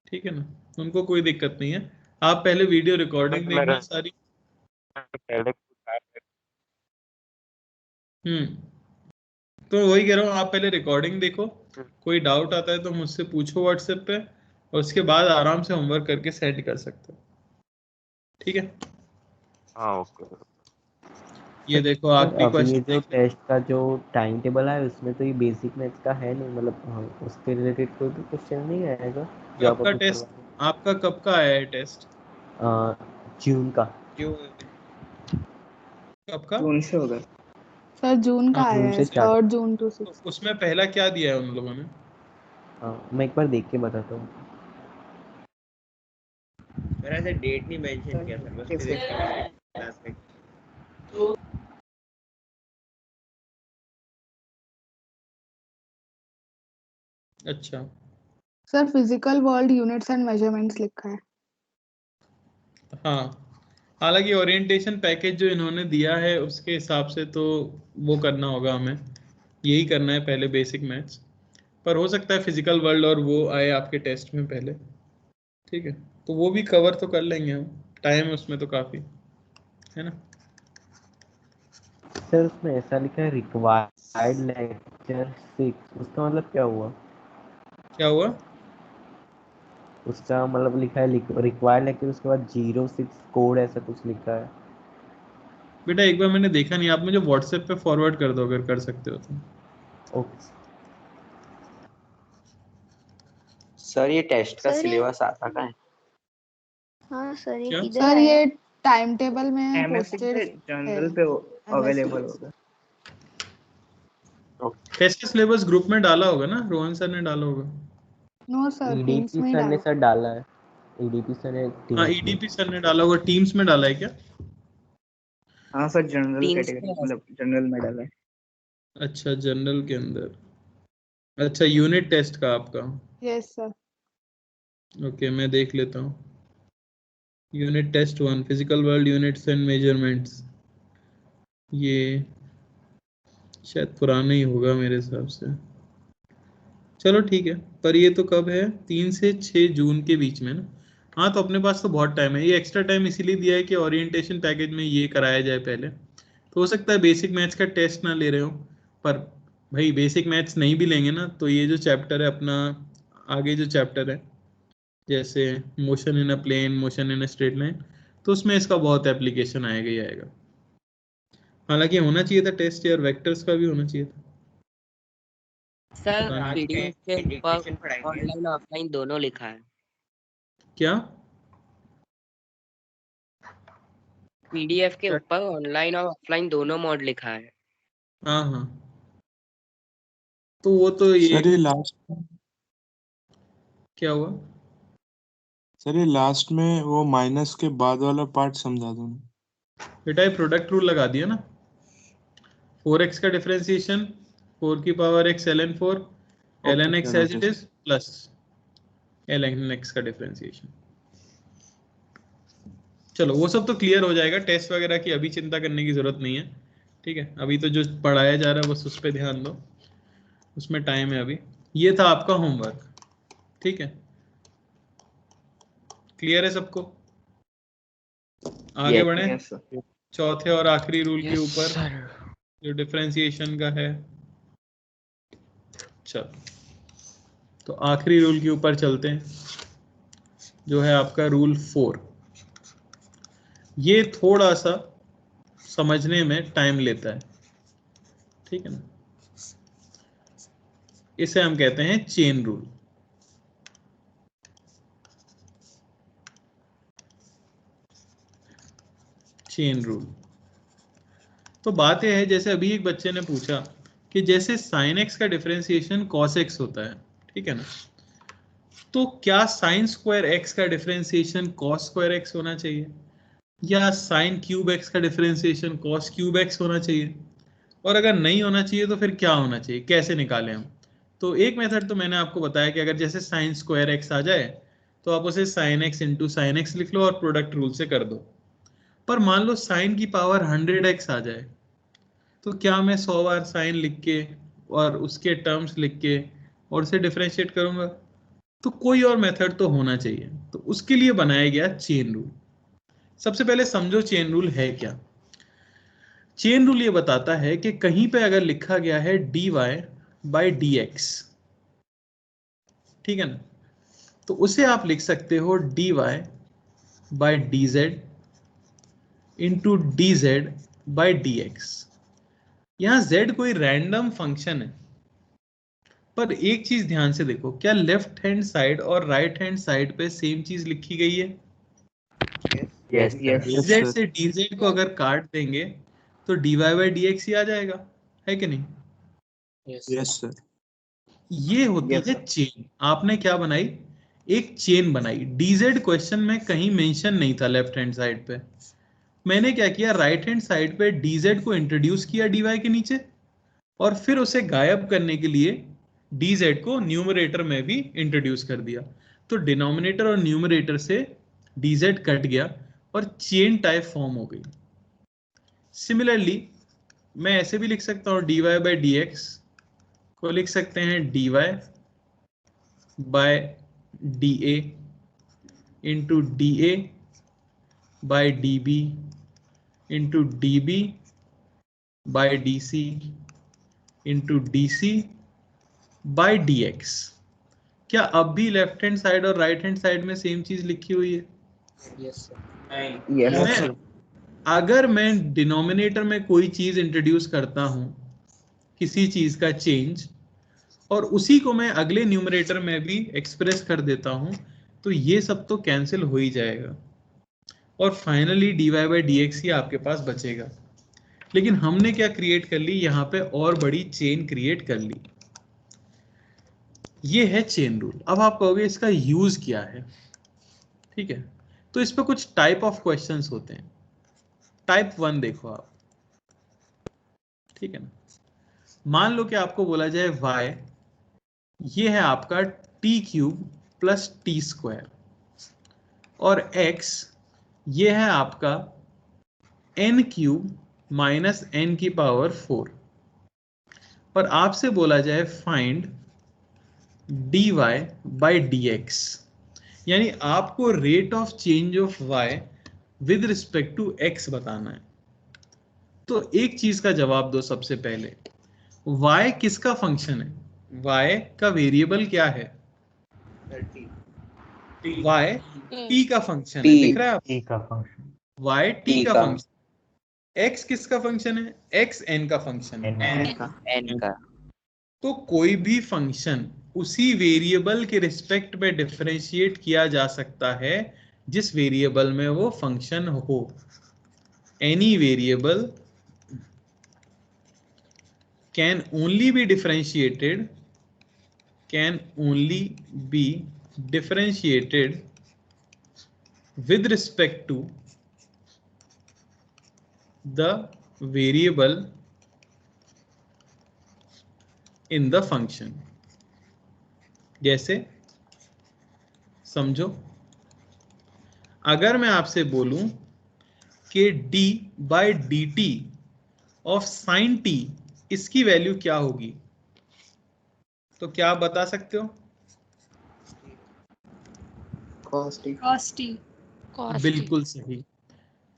ठीक है ना, उनको कोई दिक्कत नहीं है। आप पहले वीडियो रिकॉर्डिंग सर देखना मेरा सारी। पहले तो वही कह रहा हूँ, आप पहले रिकॉर्डिंग देखो, कोई डाउट आता है तो मुझसे पूछो व्हाट्सएप पे, और उसके बाद आराम से होमवर्क करके सेंड कर सकते हो, ठीक है। हाँ ओके। ये देखो सर आखिरी अब ये क्वेश्चन जो देख लो। टेस्ट का जो टाइम टेबल है उसमें तो ये बेसिक मैथ्स का है नहीं, मतलब हाँ, उसके रिलेटेड कोई भी क्वेश्चन नहीं आएगा जो आप आपका अभी टेस्ट, करवा आपका कब का आया है टेस्ट? जून का। कब का? जून से होगा। सर जून का हाँ, आया जून है, से चालू। 3 जून to तो 6। उसमें पहला क्या दिया है उन लोगों ने? मैं एक बार देख के बताता हूँ। मेरा ऐसे डेट नहीं मेंशन किया सर, बस फिजिक्स केमिस्ट्री क्लास में। अच्छा sir physical world units and measurements लिखा है। हाँ, हालांकि ओरिएंटेशन पैकेज जो इन्होंने दिया है उसके हिसाब से तो वो करना होगा हमें, यही करना है पहले बेसिक मैथ्स, पर हो सकता है फिजिकल वर्ल्ड और वो आए आपके टेस्ट में पहले, ठीक है। तो वो भी कवर तो कर लेंगे हम, टाइम उसमें तो काफ़ी है ना। सर उसमें ऐसा लिखा है रिक्वायर्ड लेक्चर 6, उसका मतलब क्या हुआ? क्या हुआ? उसका मतलब लिखा है रिक्वायर्ड लेक्चर, उसके बाद 06 कोड ऐसा कुछ लिखा है। बेटा एक बार मैंने देखा नहीं, आप मुझे व्हाट्सएप पे फॉरवर्ड कर दो अगर कर सकते हो तो। ओके सर ये टेस्ट का सर ये सिलेबस आता का है? हाँ सर ये क्या? किधर सर आया? ये टाइम टेबल में एमएफसी पोस्टेड पे जनरल पे अवेलेबल होगा। टेस्ट का सिलेबस ग्रुप में डाला होगा ना, रोहन सर ने डाला होगा। नो सर टीम्स ईडीपी में ही सर ने डाला। सर डाला है, ईडीपी सर ने हाँ टीम्स में। ईडीपी सर ने डाला होगा, टीम्स में डाला है क्या? हाँ सर जनरल टीम्स कैटेगरी में मतलब जनरल में डाला है। अच्छा जनरल के अंदर, अच्छा यूनिट टेस्ट का आपका। Yes sir. ओके मैं देख लेता हूँ। Unit test 1 physical world units and measurements, ये शायद पुराना ही होगा मेरे हिसाब से। चलो ठीक है, पर ये तो कब है? 3 से 6 जून के बीच में ना। हाँ तो अपने पास तो बहुत टाइम है, ये एक्स्ट्रा टाइम इसीलिए दिया है कि ओरिएंटेशन पैकेज में ये कराया जाए पहले। तो हो सकता है बेसिक मैथ्स का टेस्ट ना ले रहे हो, पर भाई बेसिक मैथ्स नहीं भी लेंगे ना तो ये जो चैप्टर है अपना, आगे जो चैप्टर है जैसे motion in a plane, motion in a straight line, तो उसमें इसका बहुत एप्लीकेशन आएगा ही आएगा। हालांकि होना चाहिए था टेस्ट यार, वेक्टर्स का भी होना चाहिए था। सर पता नहीं पीडीएफ के एडिशन ऊपर पढ़ाएंगे। ऑनलाइन ऑफलाइन दोनों लिखा है। क्या। पीडीएफ के ऊपर ऑनलाइन और ऑफलाइन दोनों मोड लिखा है। हाँ हाँ तो वो तो ये सर ये लास्ट क्या हुआ? सर ये लास्ट में वो माइनस के बाद वाला पार्ट समझा दो ना। बेटा ये प्रोडक्ट रूल लगा दिया ना, 4x का डिफरेंशिएशन 4 की power x ln 4 ln x as it is plus ln x का डिफरेंशिएशन। चलो वो सब तो क्लियर हो जाएगा, टेस्ट वगैरह की अभी चिंता करने की जरूरत नहीं है। ठीक है अभी तो जो पढ़ाया जा रहा है बस उस पर ध्यान दो, उसमें टाइम है अभी। ये था आपका होमवर्क, ठीक है क्लियर है सबको? आगे बढ़े यस सर। चौथे और आखिरी रूल के यस ऊपर सर। जो डिफरेंशिएशन का है। चलो तो आखिरी रूल के ऊपर चलते हैं, जो है आपका रूल 4। ये थोड़ा सा समझने में टाइम लेता है, ठीक है ना। इसे हम कहते हैं चेन रूल। चेन रूल तो बात यह है, जैसे अभी एक बच्चे ने पूछा कि जैसे साइन एक्स का डिफरेंशिएशन कॉस एक्स होता है, ठीक है ना, तो क्या साइन स्क्वायर एक्स का डिफरेंशिएशन कॉस स्क्वायर एक्स होना चाहिए, या साइन क्यूब एक्स का डिफरेंशिएशन कॉस क्यूब एक्स होना चाहिए, और अगर नहीं होना चाहिए तो फिर क्या होना चाहिए, कैसे निकालें हम? तो एक मेथड तो मैंने आपको बताया कि अगर जैसे साइन स्क्वायर एक्स आ जाए तो आप उसे sign x into sine x लिख लो और प्रोडक्ट रूल से कर दो। पर मान लो साइन की पावर 100x आ जाए, तो क्या मैं 100 बार साइन लिख के और उसके टर्म्स लिख के और उसे डिफरेंशिएट करूंगा? तो कोई और मेथड तो होना चाहिए, तो उसके लिए बनाया गया चेन रूल। सबसे पहले समझो चेन रूल है क्या। चेन रूल ये बताता है कि कहीं पे अगर लिखा गया है dy बाई dx, ठीक है ना, तो उसे आप लिख सकते हो dy by dz into dz by dx। यहां z कोई रैंडम फंक्शन है, पर एक चीज ध्यान से देखो, क्या लेफ्ट हैंड साइड और राइट हैंड साइड पे सेम चीज लिखी गई है? यस dz से dz को अगर काट देंगे तो dy बाई dx ही आ जाएगा, है कि नहीं? Yes sir. ये होती है चेन। आपने क्या बनाई? एक चेन बनाई। dz क्वेश्चन में कहीं मेंशन नहीं था लेफ्ट हैंड साइड पे, मैंने क्या किया, राइट हैंड साइड पे dz को इंट्रोड्यूस किया dy के नीचे, और फिर उसे गायब करने के लिए dz को न्यूमरेटर में भी इंट्रोड्यूस कर दिया। तो डिनोमिनेटर और न्यूमरेटर से dz कट गया और चेन टाइप फॉर्म हो गई। सिमिलरली मैं ऐसे भी लिख सकता हूं, dy बाई dx को लिख सकते हैं dy by dA into dA by dB into dB by d into d by d x. क्या अब भी लेफ्ट हैंड साइड और राइट हैंड साइड में सेम चीज लिखी हुई है? Yes sir. Yes. अगर मैं डिनोमिनेटर में कोई चीज इंट्रोड्यूस करता हूं, किसी चीज का चेंज, और उसी को मैं अगले न्यूमरेटर में भी एक्सप्रेस कर देता हूं, तो ये सब तो कैंसिल हो ही जाएगा और finally dy by d x ही आपके पास बचेगा। लेकिन हमने क्या क्रिएट कर ली यहाँ पे, और बड़ी चेन क्रिएट कर ली। ये है चेन रूल। अब आप कहोगे इसका यूज क्या है? ठीक है, तो इस पे कुछ टाइप ऑफ क्वेश्चंस होते हैं। टाइप 1 देखो आप, ठीक है ना। मान लो कि आपको बोला जाए y ये है आपका T cube plus T square, और x ये है आपका n क्यूब माइनस n की पावर 4, और आपसे बोला जाए find dy by d x, यानी आपको rate of change of y with respect to x बताना है। तो एक चीज का जवाब दो सबसे पहले, y किसका फंक्शन है? y का वेरिएबल क्या है? y t का फंक्शन है, दिख रहा है आप? t का फंक्शन, y t का फंक्शन। x किसका फंक्शन है? x n का फंक्शन है। N का। तो कोई भी फंक्शन उसी वेरिएबल के रिस्पेक्ट में डिफरेंशिएट किया जा सकता है जिस वेरिएबल में वो फंक्शन हो। Any variable can only be differentiated with respect to the variable in the function। जैसे समझो, अगर मैं आपसे बोलूं कि d by D T of sine T, इसकी वैल्यू क्या होगी, तो क्या आप बता सकते हो? cos t। बिल्कुल सही।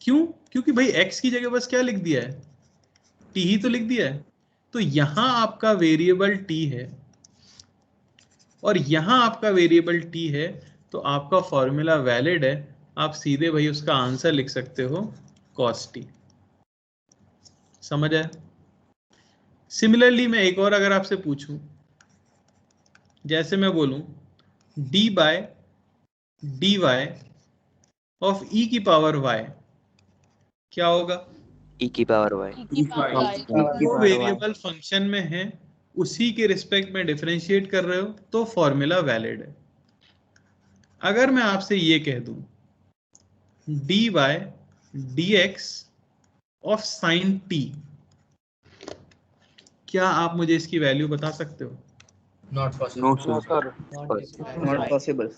क्यों? क्योंकि भाई x की जगह बस क्या लिख दिया है? t ही तो लिख दिया है। तो यहां आपका वेरिएबल t है और यहां आपका वेरिएबल t है, तो आपका फॉर्मूला वैलिड है। आप सीधे भाई उसका आंसर लिख सकते हो cos t। समझ आया? सिमिलरली मैं एक और अगर आपसे पूछूं, जैसे मैं बोलूं d by d y of e की पावर y, क्या होगा? E की पावर y। जो वेरिएबल फंक्शन में है उसी के रिस्पेक्ट में डिफरेंशिएट कर रहे हो तो फॉर्मूला वैलिड है। अगर मैं आपसे ये कह दूं dy by d x of sine t, क्या आप मुझे इसकी वैल्यू बता सकते हो? Not possible. Not possible।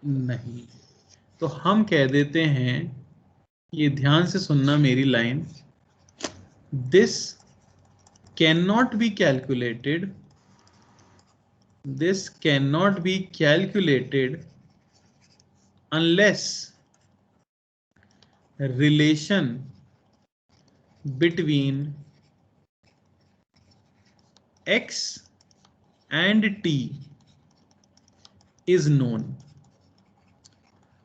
नहीं। तो हम कह देते हैं, ये ध्यान से सुनना मेरी line, this can not be calculated, this cannot be calculated unless relation between x and t is known।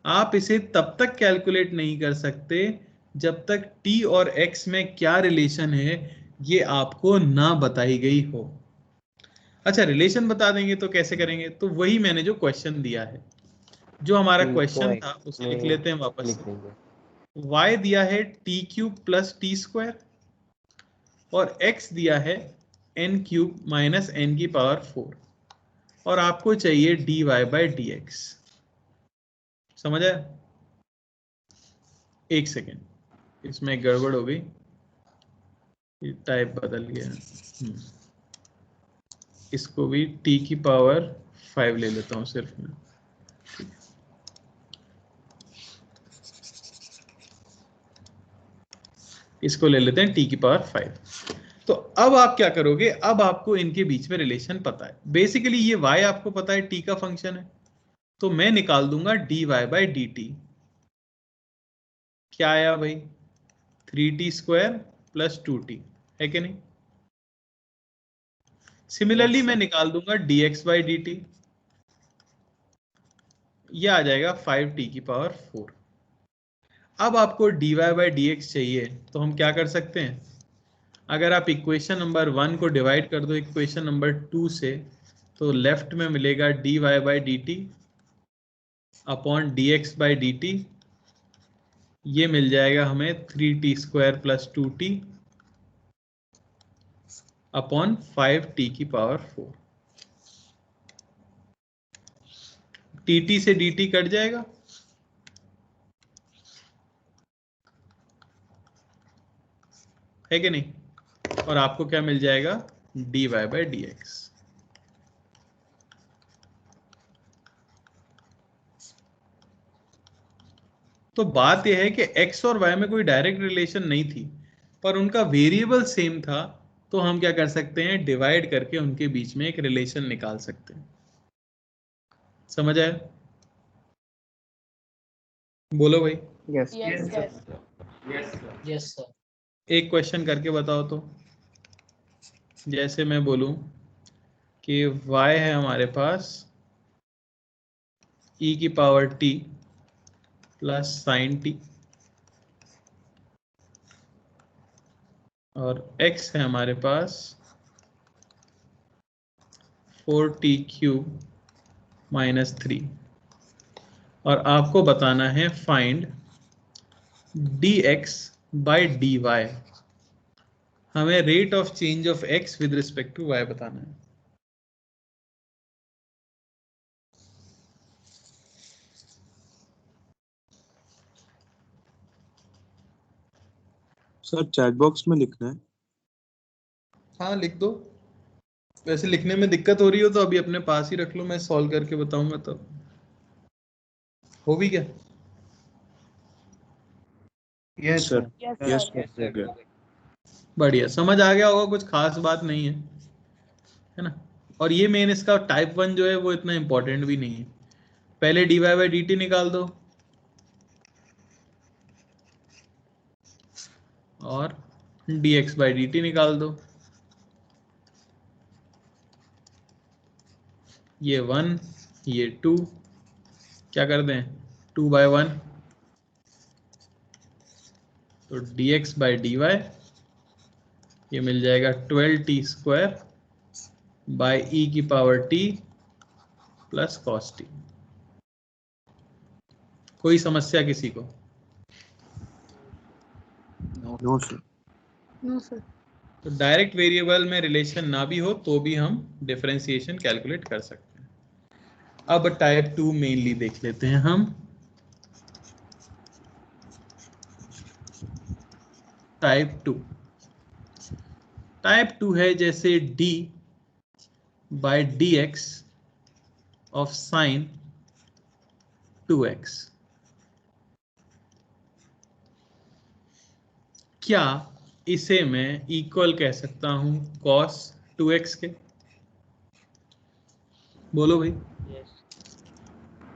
आप इसे तब तक कैलकुलेट नहीं कर सकते जब तक t और x में क्या रिलेशन है ये आपको ना बताई गई हो। अच्छा, रिलेशन बता देंगे तो कैसे करेंगे? तो वही मैंने जो क्वेश्चन दिया है, जो हमारा क्वेश्चन था उसे लिख लेते हैं वापस से। y दिया है T cube plus T square और x दिया है n क्यूब माइनस n की पावर 4, और आपको चाहिए dy बाई डी एक्स। समझ आया? एक सेकेंड, इसमें गड़बड़ हो गई, टाइप बदल गया। इसको भी t की पावर 5 ले लेता हूं सिर्फ मैं। इसको ले लेते हैं t की पावर 5। तो अब आप क्या करोगे? अब आपको इनके बीच में रिलेशन पता है। बेसिकली ये y आपको पता है t का फंक्शन है, तो मैं निकाल दूंगा dy बाई डी टी। क्या आया भाई? 3t square plus 2t। है कि नहीं? सिमिलरली मैं निकाल दूंगा dx/dt, ये आ जाएगा 5t⁴। अब आपको dy/dx चाहिए तो हम क्या कर सकते हैं? अगर आप इक्वेशन नंबर 1 को डिवाइड कर दो इक्वेशन नंबर 2 से, तो लेफ्ट में मिलेगा dy/dt अपॉन dx/dt, ये मिल जाएगा हमें 3t² + 2t upon 5t⁴। tt से dt कट जाएगा, है कि नहीं? और आपको क्या मिल जाएगा? dy/dx। तो बात यह है कि x और y में कोई डायरेक्ट रिलेशन नहीं थी, पर उनका वेरिएबल सेम था, तो हम क्या कर सकते हैं? डिवाइड करके उनके बीच में एक रिलेशन निकाल सकते हैं। समझ आया? बोलो भाई। Yes yes sir. एक क्वेश्चन करके बताओ तो। जैसे मैं बोलूं कि y है हमारे पास e⁻t + sin t, और x है हमारे पास 4t³ - 3, और आपको बताना है फाइंड dx/dy। हमें rate of change of x with respect to y बताना है। सर चैट बॉक्स में लिखना है। हाँ लिख दो। वैसे लिखने में दिक्कत हो रही हो तो अभी अपने पास ही रख लो, मैं सॉल्व करके बताऊंगा तब। हो भी क्या? Yes sir. यस हो गया। बढ़िया, समझ आ गया होगा, कुछ खास बात नहीं है ना? और ये मेन इसका टाइप 1 जो है वो इतना इंपॉर्टेंट भी नहीं है। पहले dy/dt निकाल दो और dx/dt निकाल दो। ये 1 ये 2, क्या कर दें? 2/1, तो dx/dy ये मिल जाएगा 12t² / e⁻t + cos t। कोई समस्या किसी को? No sir. No sir. तो डायरेक्ट वेरिएबल में रिलेशन ना भी हो तो भी हम डिफरेंशिएशन कैलकुलेट कर सकते हैं। अब टाइप 2 मेनली देख लेते हैं हम। टाइप 2 है जैसे d/dx ऑफ sin 2x। क्या इसे मैं इक्वल कह सकता हूं cos 2x के? बोलो भाई।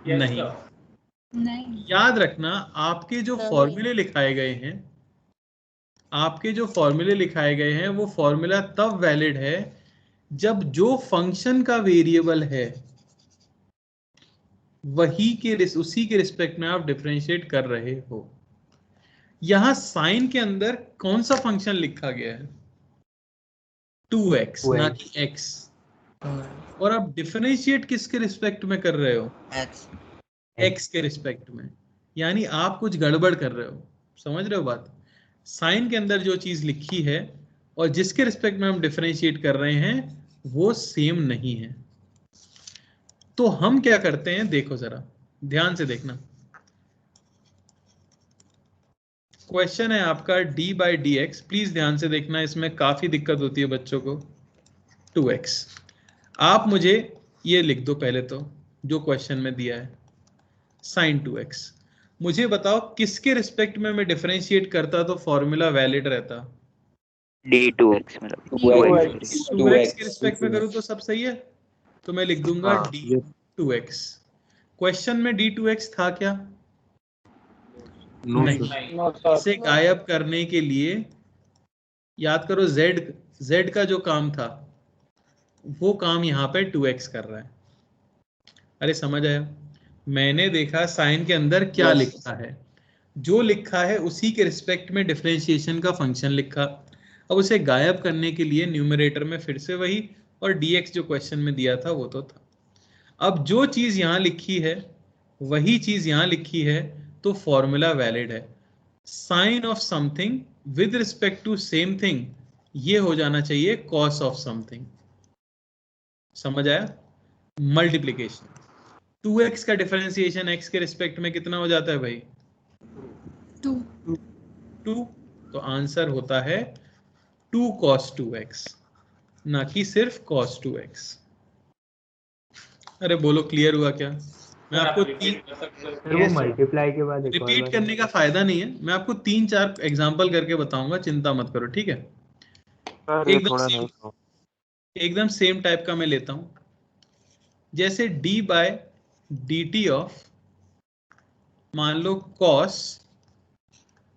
नहीं। याद रखना, आपके जो फॉर्मूले लिखाए गए हैं वो फॉर्मूला तब वैलिड है जब जो फंक्शन का वेरिएबल है उसी के रिस्पेक्ट में आप डिफरेंशिएट कर रहे हो। यहां साइन के अंदर कौन सा फंक्शन लिखा गया है? 2x ना कि x। और आप डिफरेंशिएट किसके रिस्पेक्ट में कर रहे हो? x के रिस्पेक्ट में। यानी आप कुछ गड़बड़ कर रहे हो। समझ रहे हो बात? साइन के अंदर जो चीज लिखी है और जिसके रिस्पेक्ट में हम डिफरेंशिएट कर रहे हैं वो सेम नहीं है। तो हम क्या करते हैं, देखो जरा ध्यान से देखना। क्वेश्चन है आपका d/dx, प्लीज ध्यान से देखना, इसमें काफी दिक्कत होती है बच्चों को। 2x, आप मुझे ये लिख दो पहले तो जो क्वेश्चन में दिया है sin 2x। मुझे बताओ किसके रिस्पेक्ट में मैं डिफरेंशिएट करता तो फॉर्मूला वैलिड रहता? d2x मतलब 2x के रिस्पेक्ट में करूं तो सब सही है, तो मैं लिख दूंगा d2x। क्वेश्चन में d2x था क्या? नहीं। इसे गायब करने के लिए याद करो z का जो काम था वो काम यहाँ पे 2x कर रहा है। अरे समझ आया? मैंने देखा साइन के अंदर क्या लिखा है, जो लिखा है उसी के रिस्पेक्ट में डिफरेंशिएशन का फंक्शन लिखा। अब उसे गायब करने के लिए न्यूमरेटर में फिर से वही, और dx जो क्वेश्चन में दिया था वो तो था। अब जो चीज यहाँ लिखी है वही चीज यहाँ लिखी है, तो फॉर्मूला वैलिड है। Sine of something with respect to same thing, ये हो जाना चाहिए कॉस ऑफ समथिंग। समझ आया? मल्टीप्लीकेशन 2x का डिफरेंशिएशन x के रिस्पेक्ट में कितना हो जाता है भाई? 2। तो आंसर होता है 2 cos 2x, ना कि सिर्फ cos 2x। अरे बोलो क्लियर हुआ क्या? मैं आपको वो मल्टीप्लाई के बाद रिपीट करने का फायदा नहीं है, मैं आपको 3-4 एग्जांपल करके बताऊंगा, चिंता मत करो, ठीक है? एकदम सेम टाइप का मैं लेता हूं, जैसे d/dt ऑफ मान लो cos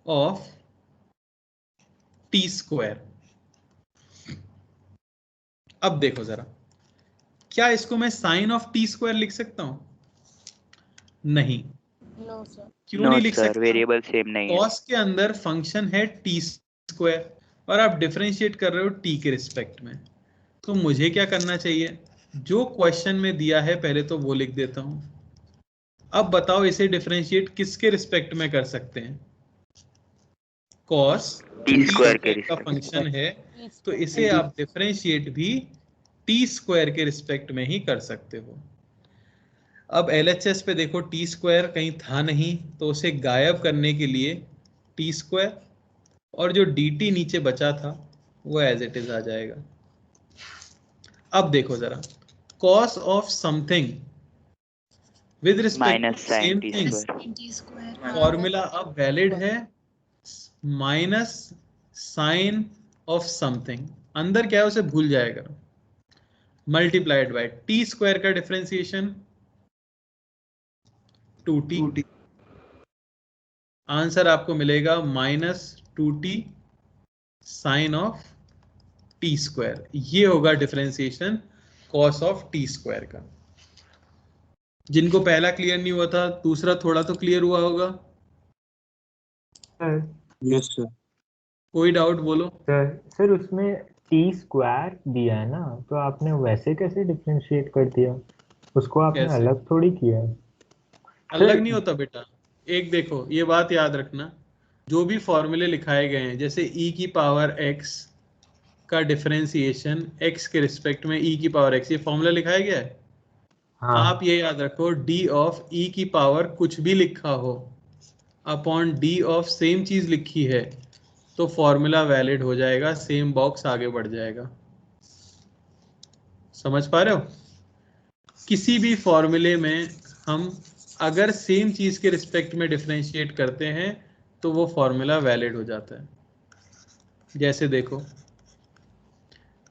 ऑफ t²। अब देखो जरा, क्या इसको मैं साइन ऑफ t² लिख सकता हूं? नहीं। क्यों नहीं लिख सकता? वेरिएबल सेम नहीं है। cos के अंदर फंक्शन है t² और आप डिफरेंशिएट कर रहे हो t के रिस्पेक्ट में, तो मुझे क्या करना चाहिए? जो क्वेश्चन में दिया है पहले तो वो लिख देता हूं। अब बताओ इसे डिफरेंशिएट किसके रिस्पेक्ट में कर सकते हैं? cos t² का फंक्शन है, तो इसे आप डिफरेंशिएट भी t² के रिस्पेक्ट में ही कर सकते हो। अब LHS पे देखो t² कहीं था नहीं, तो उसे गायब करने के लिए t² और जो dt नीचे बचा था वो एज इट इज आ जाएगा। अब देखो जरा, cos of something with respect to same thing, formula अब वैलिड है माइनस साइन ऑफ समथिंग। अंदर क्या है उसे भूल जाएगा, मल्टीप्लाइड बाय t² का डिफरेंशिएशन 2t। आंसर आपको मिलेगा -2t साइन ऑफ t²। ये होगा डिफरेंशिएशन cos ऑफ t² का। जिनको पहला क्लियर नहीं हुआ था, दूसरा थोड़ा तो क्लियर हुआ होगा। Yes sir. कोई डाउट बोलो। सर उसमें t² दिया है ना, तो आपने वैसे कैसे डिफरेंशिएट कर दिया? उसको आपने कैसे? अलग थोड़ी किया है। अलग नहीं होता बेटा, एक देखो ये बात याद रखना, जो भी फॉर्मूले लिखाए गए हैं, जैसे e की पावर x का डिफरेंशिएशन x के रिस्पेक्ट में e की पावर x, ये फॉर्मूला लिखाया गया है। हाँ। आप ये याद रखो, d ऑफ e की पावर कुछ भी लिखा हो अपॉन d ऑफ सेम चीज लिखी है, तो फॉर्मूला वैलिड हो जाएगा, सेम बॉक्स आगे बढ़ जाएगा। समझ पा रहे हो? किसी भी फॉर्मूले में हम अगर सेम चीज के रिस्पेक्ट में डिफरेंशिएट करते हैं तो वो फॉर्मूला वैलिड हो जाता है। जैसे देखो,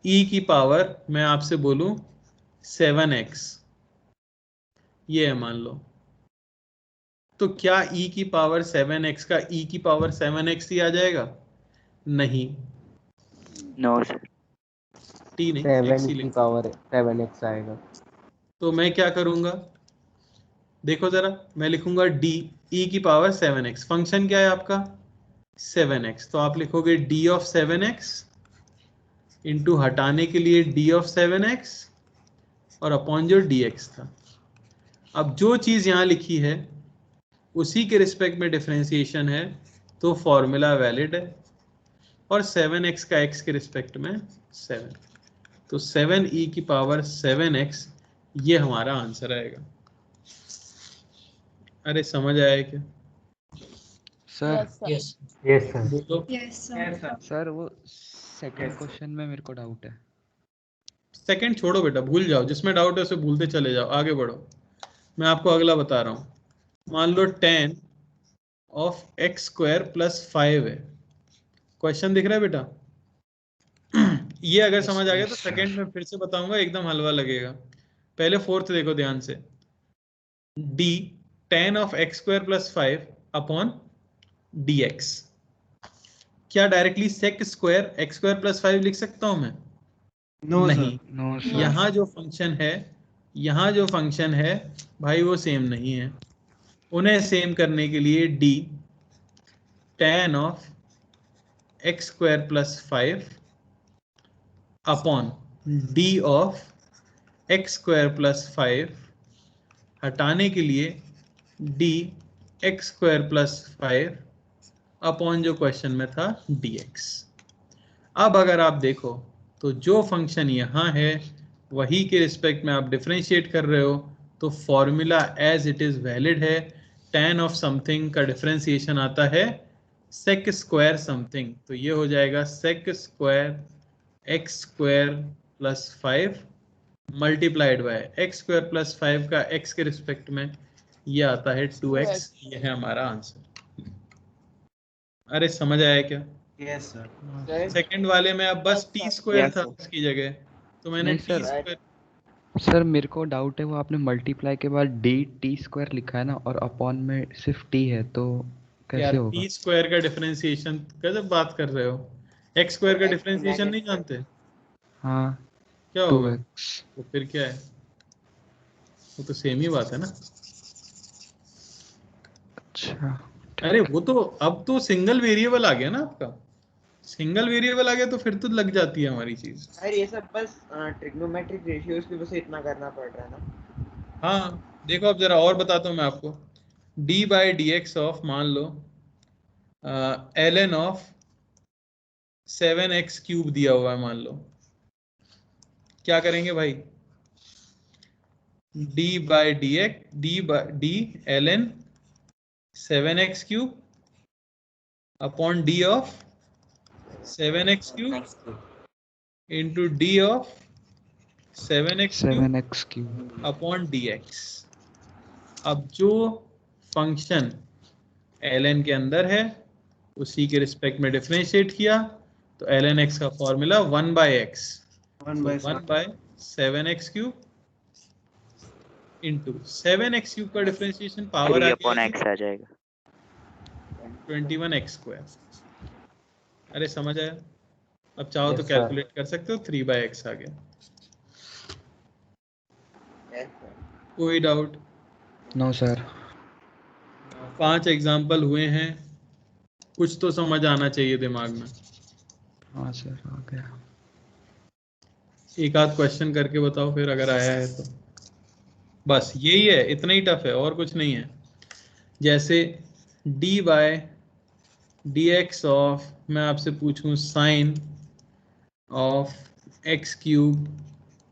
e की पावर मैं आपसे बोलूं 7x, ये है मान लो, तो क्या e की पावर 7x का e की पावर 7x ही आ जाएगा? नहीं, नो सर, t नहीं, 7 x ही की पावर 7x आएगा। तो मैं क्या करूंगा, देखो जरा, मैं लिखूंगा d e की पावर 7x, फंक्शन क्या है आपका 7x, तो आप लिखोगे d ऑफ 7x इंटू हटाने के लिए d ऑफ 7x और अपॉन जो dx था। अब जो चीज यहां लिखी है उसी के रिस्पेक्ट में डिफरेंशिएशन है, तो फॉर्मूला वैलिड है, और 7x का x के रिस्पेक्ट में 7, तो 7e की पावर 7x ये हमारा आंसर आएगा। अरे समझ आया क्या? Sir yes sir. बोलो। सर वो सेकंड क्वेश्चन में मेरे को डाउट है। सेकंड छोड़ो बेटा, भूल जाओ, जिसमें डाउट है उसे भूलते चले जाओ, आगे बढ़ो। मैं आपको अगला बता रहा हूं, मान लो tan ऑफ x² + 5 है। क्वेश्चन दिख रहा है बेटा? ये अगर समझ आ गया तो सेकंड में फिर से बताऊंगा, एकदम हलवा लगेगा। पहले फोर्थ देखो ध्यान से, d tan of x² + 5 upon dx। क्या directly sec square x square plus 5 लिख सकता हूं मैं? नो नहीं। No sir. यहाँ जो फंक्शन है, यहाँ जो फंक्शन है भाई वो सेम नहीं है। उन्हें सेम करने के लिए D tan of x square plus 5 upon D of x square plus 5 हटाने के लिए D x square plus 5 upon जो क्वेश्चन में था dx। अब अगर आप देखो तो जो फंक्शन यहाँ है वही के रिस्पेक्ट में आप डिफरेंशिएट कर रहे हो, तो formula as it is valid है। tan ऑफ समथिंग का डिफरेंशिएशन आता है sec स्क्वायर समथिंग, तो ये हो जाएगा sec square x square plus 5 multiplied by x square plus 5 का x के रिस्पेक्ट में ये आता है 2x। ये है हमारा आंसर। अरे समझ आया क्या? Yes sir. सेकंड वाले में अब बस टी स्क्वायर था उसकी जगह, तो मैंने नहीं टी सर, स्क्वायर। सर मेरे को डाउट है, वो आपने मल्टीप्लाई के बाद डी टी स्क्वायर लिखा है ना, और अपॉन में सिर्फ टी है, तो यार कैसे होगा? टी स्क्वायर का डिफरेंशिएशन गजब बात कर रहे हो। एक्स स्क्वायर का डिफरेंशिएशन नहीं जानते? हाँ, क्या होगा? 2x। तो फिर क्या है? वो तो सेम ही बात है ना। अच्छा, अरे वो तो अब तो सिंगल वेरिएबल आ गया ना आपका। सिंगल वेरिएबल आ गया तो फिर तो लग जाती है हमारी चीज। यार ये सब बस ट्रिग्नोमेट्रिक रेशियोज की वजह से इतना करना पड़ रहा है ना। हाँ देखो अब जरा और बताता हूँ मैं आपको। D by d x of मान लो ln ऑफ 7x क्यूब दिया हुआ है मान लो, क्या करेंगे भाई? d by d x D ln 7x cube upon D of 7x cube into d of 7x cube upon dx। अब जो फंक्शन ln के अंदर है उसी के रिस्पेक्ट में डिफरेंशिएट किया, तो ln x का formula 1 by x, 1 by 7x cube into 7x cube का डिफरेंशिएशन पावर 3/x आ जाएगा 21x स्क्वायर। अरे समझ आया? अब चाहो तो Yes, sir. कैलकुलेट कर सकते हो, 3 बाई एक्स आ गया। कोई डाउट? No sir. 5 एग्जाम्पल हुए हैं, कुछ तो समझ आना चाहिए दिमाग में। हाँ सर, आ गया। एक आध क्वेश्चन करके बताओ फिर अगर आया है तो। बस यही है, इतना ही टफ है और कुछ नहीं है। जैसे d by d x of, मैं आपसे पूछूं sine of x cube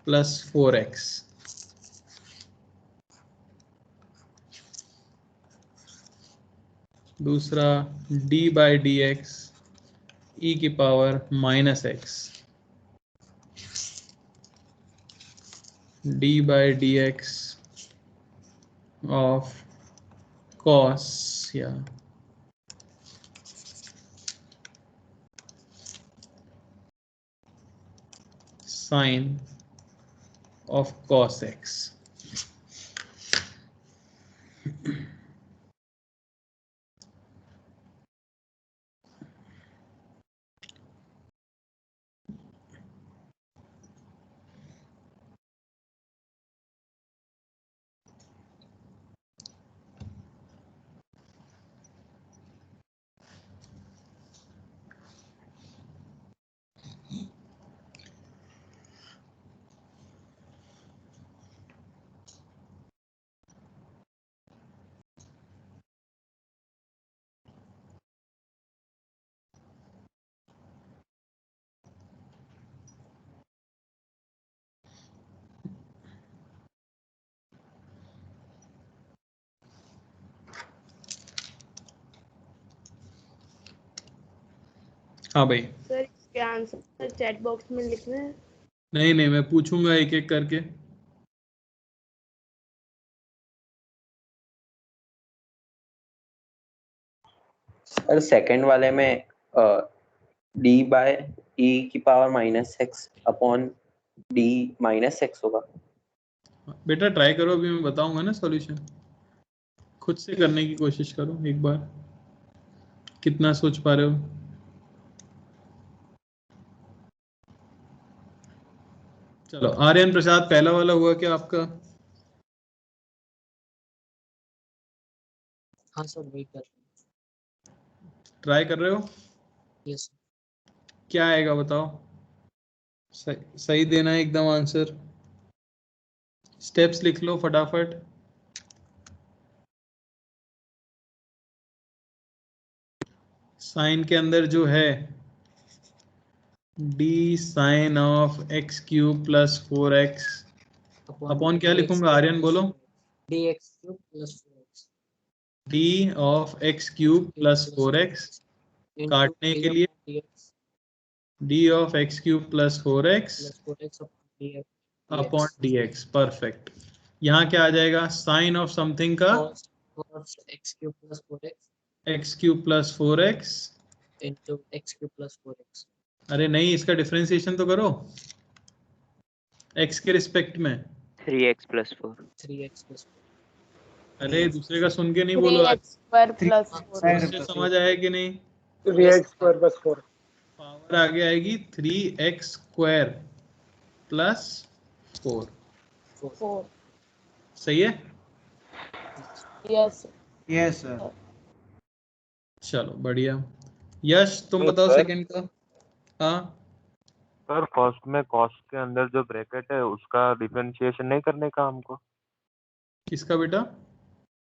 plus 4x, दूसरा d by d x e की power minus x, d by d x of cos या साइन ऑफ कॉस एक्स। हाँ भाई। सर इसके आंसर चैट बॉक्स में लिखना है? नहीं नहीं, मैं पूछूंगा एक एक करके। सर सेकंड वाले में डी बाय ई की power minus x upon D minus x होगा। बेटा ट्राई करो, अभी मैं बताऊंगा ना सॉल्यूशन, खुद से करने की कोशिश करो एक बार, कितना सोच पा रहे हो। चलो आर्यन प्रसाद, पहला वाला हुआ क्या आपका? हाँ सर वही कर रहे ट्राई कर रहे हो? हैं। यस क्या आएगा बताओ? सही देना है एकदम आंसर। स्टेप्स लिख लो फटाफट। साइन के अंदर जो है d sine of x cube plus 4x upon क्या लिखूंगा आर्यन बोलो? D x cube plus 4x d of x cube plus 4x काटने के लिए d of x cube plus 4x upon d x. Perfect. यहाँ क्या आ जाएगा? साइन ऑफ समथिंग का x cube plus 4x x cube plus 4x into x cube plus 4x। अरे नहीं, इसका डिफरेंशिएशन तो करो x के रिस्पेक्ट में। 3x plus 4। 3x plus 4। अरे दूसरे का सुन के नहीं बोलो। 3x square plus 4। समझ आया कि नहीं? 3x स्क्वायर प्लस 4 पावर आगे आएगी 3x स्क्वायर प्लस 4। 4। सही है? Yes yes sir. चलो बढ़िया। यश तुम बताओ सेकंड का। हाँ सर फर्स्ट में कॉस के अंदर जो ब्रैकेट है उसका डिफरेंशिएशन नहीं करने का हमको? किसका बेटा?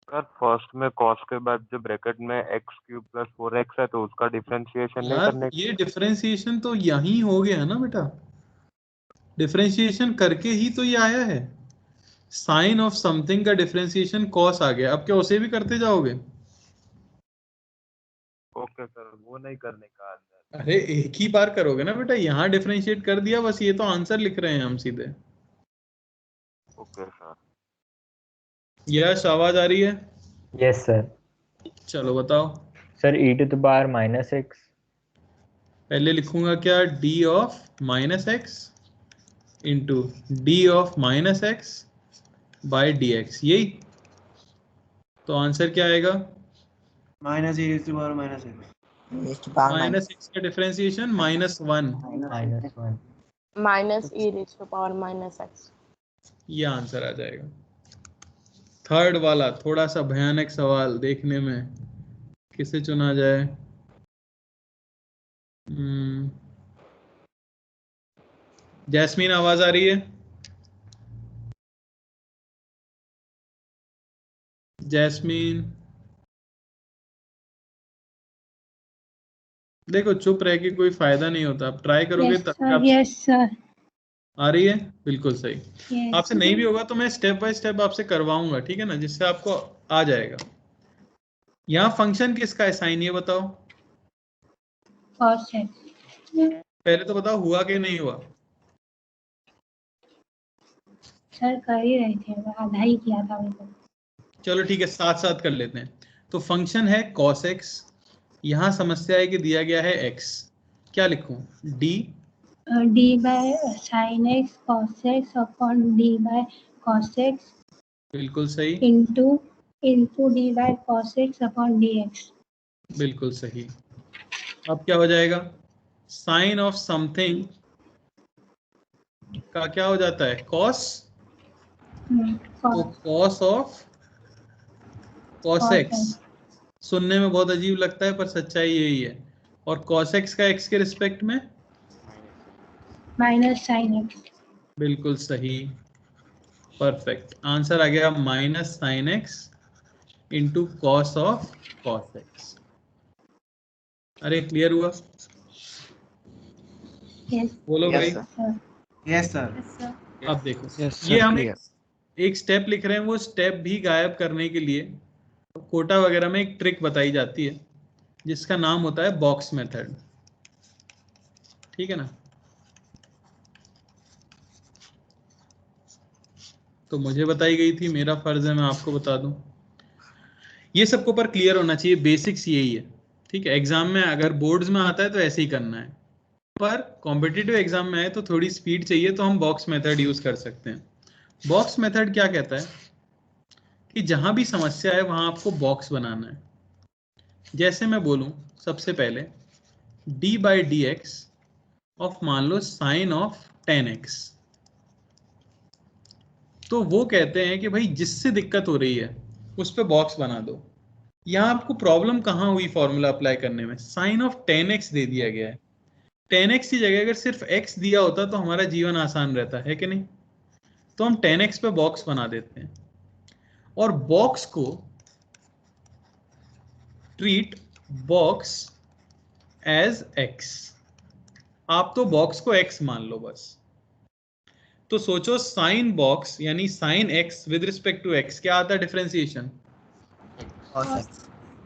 सर फर्स्ट में कॉस के बाद जो ब्रैकेट में एक्स क्यूब प्लस 4x है तो उसका डिफरेंशिएशन नहीं यार करने ये डिफरेंशिएशन तो यहीं हो गया ना बेटा, डिफरेंशिएशन करके ही तो ये आया है। साइन ऑफ समथिंग का डिफरेंशिएशन कॉस आ गया, अब क्या उसे भी करते जाओगे? ओके सर, वो नहीं करने का अंदर। अरे एक ही बार करोगे ना बेटा, यहाँ डिफरेंशिएट कर दिया बस, ये तो आंसर लिख रहे हैं हम सीधे। Okay sir. यश आवाज आ रही है? Yes sir. चलो बताओ। Sir e⁻ minus x. पहले लिखूंगा क्या? D of minus x into d of minus x by d x, यही तो आंसर क्या आएगा? Minus e⁻ minus x. Minus x का डिफरेंशिएशन -1 माइनस e⁻ ये आंसर आ जाएगा। थर्ड वाला थोड़ा सा भयानक सवाल देखने में, किसे चुना जाए? जैस्मीन आवाज आ रही है? जैस्मीन देखो, चुप रह के कोई फायदा नहीं होता, आप ट्राई करोगे तब आप। Yes sir. आ रही है? बिल्कुल सही। Yes, आपसे नहीं भी होगा तो मैं स्टेप बाय स्टेप आपसे करवाऊंगा, ठीक है ना, जिससे आपको आ जाएगा। यहाँ फंक्शन किसका है साइन, ये बताओ cos x। पहले तो बताओ हुआ कि नहीं हुआ? सर कर ही रहे थे, आधा ही किया था अभी तक। चलो ठीक है, साथ साथ कर लेते हैं। तो फंक्शन है cos x, यहाँ समस्या है कि दिया गया है x, क्या लिखूं? D by sine x cos x upon D by cos x बिल्कुल सही। Into d by cos x upon d x. बिल्कुल सही। अब क्या हो जाएगा? साइन ऑफ समथिंग का क्या हो जाता है? कॉस। तो कॉस ऑफ कॉस एक्स सुनने में बहुत अजीब लगता है पर सच्चाई यही है। और कॉस एक्स का एक्स के रिस्पेक्ट में माइनस साइन एक्स। बिल्कुल सही, परफेक्ट। आंसर आ गया minus sine x into cos of cos x. अरे क्लियर हुआ? यस बोलो भाई। Yes sir. अब देखो ये हम एक स्टेप लिख रहे हैं, वो स्टेप भी गायब करने के लिए कोटा वगैरह में एक ट्रिक बताई जाती है जिसका नाम होता है बॉक्स मेथड, ठीक है ना। तो मुझे बताई गई थी, मेरा फर्ज है मैं आपको बता दूं। ये सबको पर क्लियर होना चाहिए, बेसिक्स यही है, ठीक है। एग्जाम में अगर बोर्ड्स में आता है तो ऐसे ही करना है, पर कॉम्पिटिटिव एग्जाम में आए तो थोड़ी स्पीड चाहिए, तो हम बॉक्स मेथड यूज कर सकते हैं। बॉक्स मेथड क्या कहता है कि जहां भी समस्या है वहां आपको बॉक्स बनाना है। जैसे मैं बोलूं सबसे पहले d by d x of मान लो साइन ऑफ 10x, तो वो कहते हैं कि भाई जिससे दिक्कत हो रही है उस पे बॉक्स बना दो। यहाँ आपको प्रॉब्लम कहाँ हुई फॉर्मूला अप्लाई करने में, साइन ऑफ 10x दे दिया गया है। 10x की जगह अगर सिर्फ x दिया होता तो हमारा जीवन आसान रहता है कि नहीं। तो हम 10x पे बॉक्स बना देते हैं और बॉक्स को ट्रीट बॉक्स एज x। आप तो बॉक्स को x मान लो बस। तो सोचो साइन बॉक्स यानी sine x with respect to x क्या आता है डिफरेंशिएशन,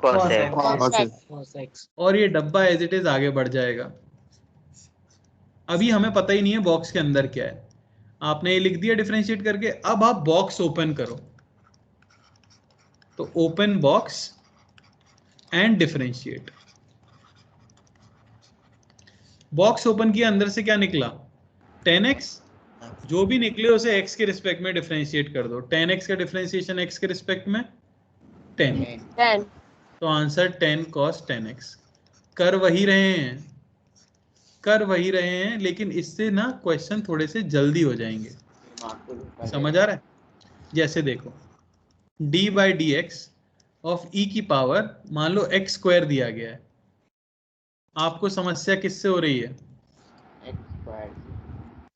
cos x। और ये डब्बा एज इट इज आगे बढ़ जाएगा। अभी हमें पता ही नहीं है बॉक्स के अंदर क्या है, आपने ये लिख दिया डिफरेंशिएट करके। अब आप बॉक्स ओपन करो, तो open box and differentiate. Box open किया, अंदर से क्या निकला 10x, जो भी निकले उसे x के रिस्पेक्ट में डिफरेंशिएट कर दो। 10x का डिफरेंशिएशन x के रिस्पेक्ट में 10, तो आंसर 10 cos 10x। कर वही रहे हैं लेकिन इससे ना क्वेश्चन थोड़े से जल्दी हो जाएंगे, समझ आ रहा है। जैसे देखो d by d x of e की पावर मान लो x स्क्वायर दिया गया है, आपको समस्या किससे हो रही है,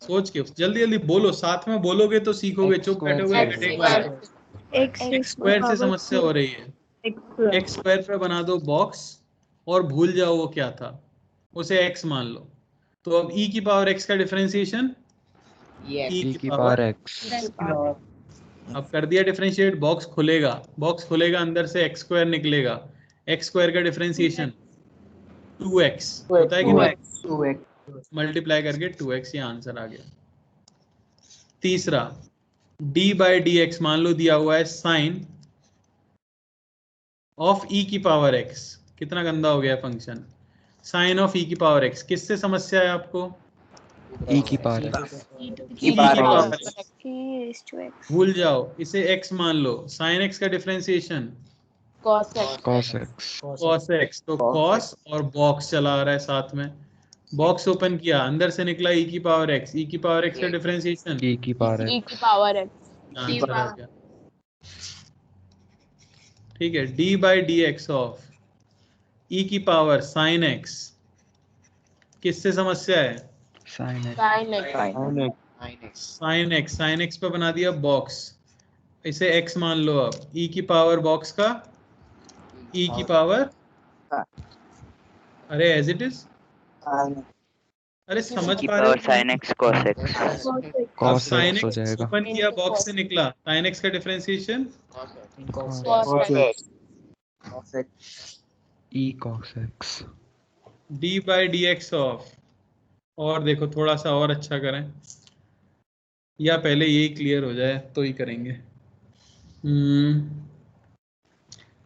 सोच के जल्दी जल्दी बोलो, साथ में बोलोगे तो सीखोगे, चुप बैठोगे x स्क्वायर से समस्या हो रही है। x स्क्वायर पे बना दो बॉक्स और भूल जाओ वो क्या था, उसे x मान लो। तो अब e की पावर x का डिफरेंशिएशन e की पावर x। अब कर दिया डिफरेंशिएट, बॉक्स खुलेगा अंदर से x स्क्वायर निकलेगा, x स्क्वायर का डिफरेंशिएशन 2x होता है कि नहीं, मल्टीप्लाई करके 2x, ये आंसर आ गया। तीसरा d बाई डी एक्स मान लो दिया हुआ है साइन ऑफ e की पावर x, कितना गंदा हो गया फंक्शन, साइन ऑफ e की पावर x। किससे समस्या है आपको, e की पावर x। भूल जाओ, इसे x मान लो, साइन x का डिफरेंशिएशन cos x। तो cos और बॉक्स चला आ रहा है साथ में, बॉक्स ओपन किया, अंदर से निकला e की पावर x, e की पावर x का डिफरेंशिएशन e की पावर आंसर आ गया। ठीक है, d by d x of e की पावर साइन x, किससे समस्या है, साइन x पे बना दिया बॉक्स, इसे x मान लो। अब e की पावर बॉक्स का e की पावर, अरे एज इट इज, अरे समझ पा रहे हो, sin x cos x sine x open किया बॉक्स से निकला, साइन x का differentiation e cos x। d by d x of, और देखो थोड़ा सा और अच्छा करें, या पहले यही क्लियर हो जाए तो ही करेंगे।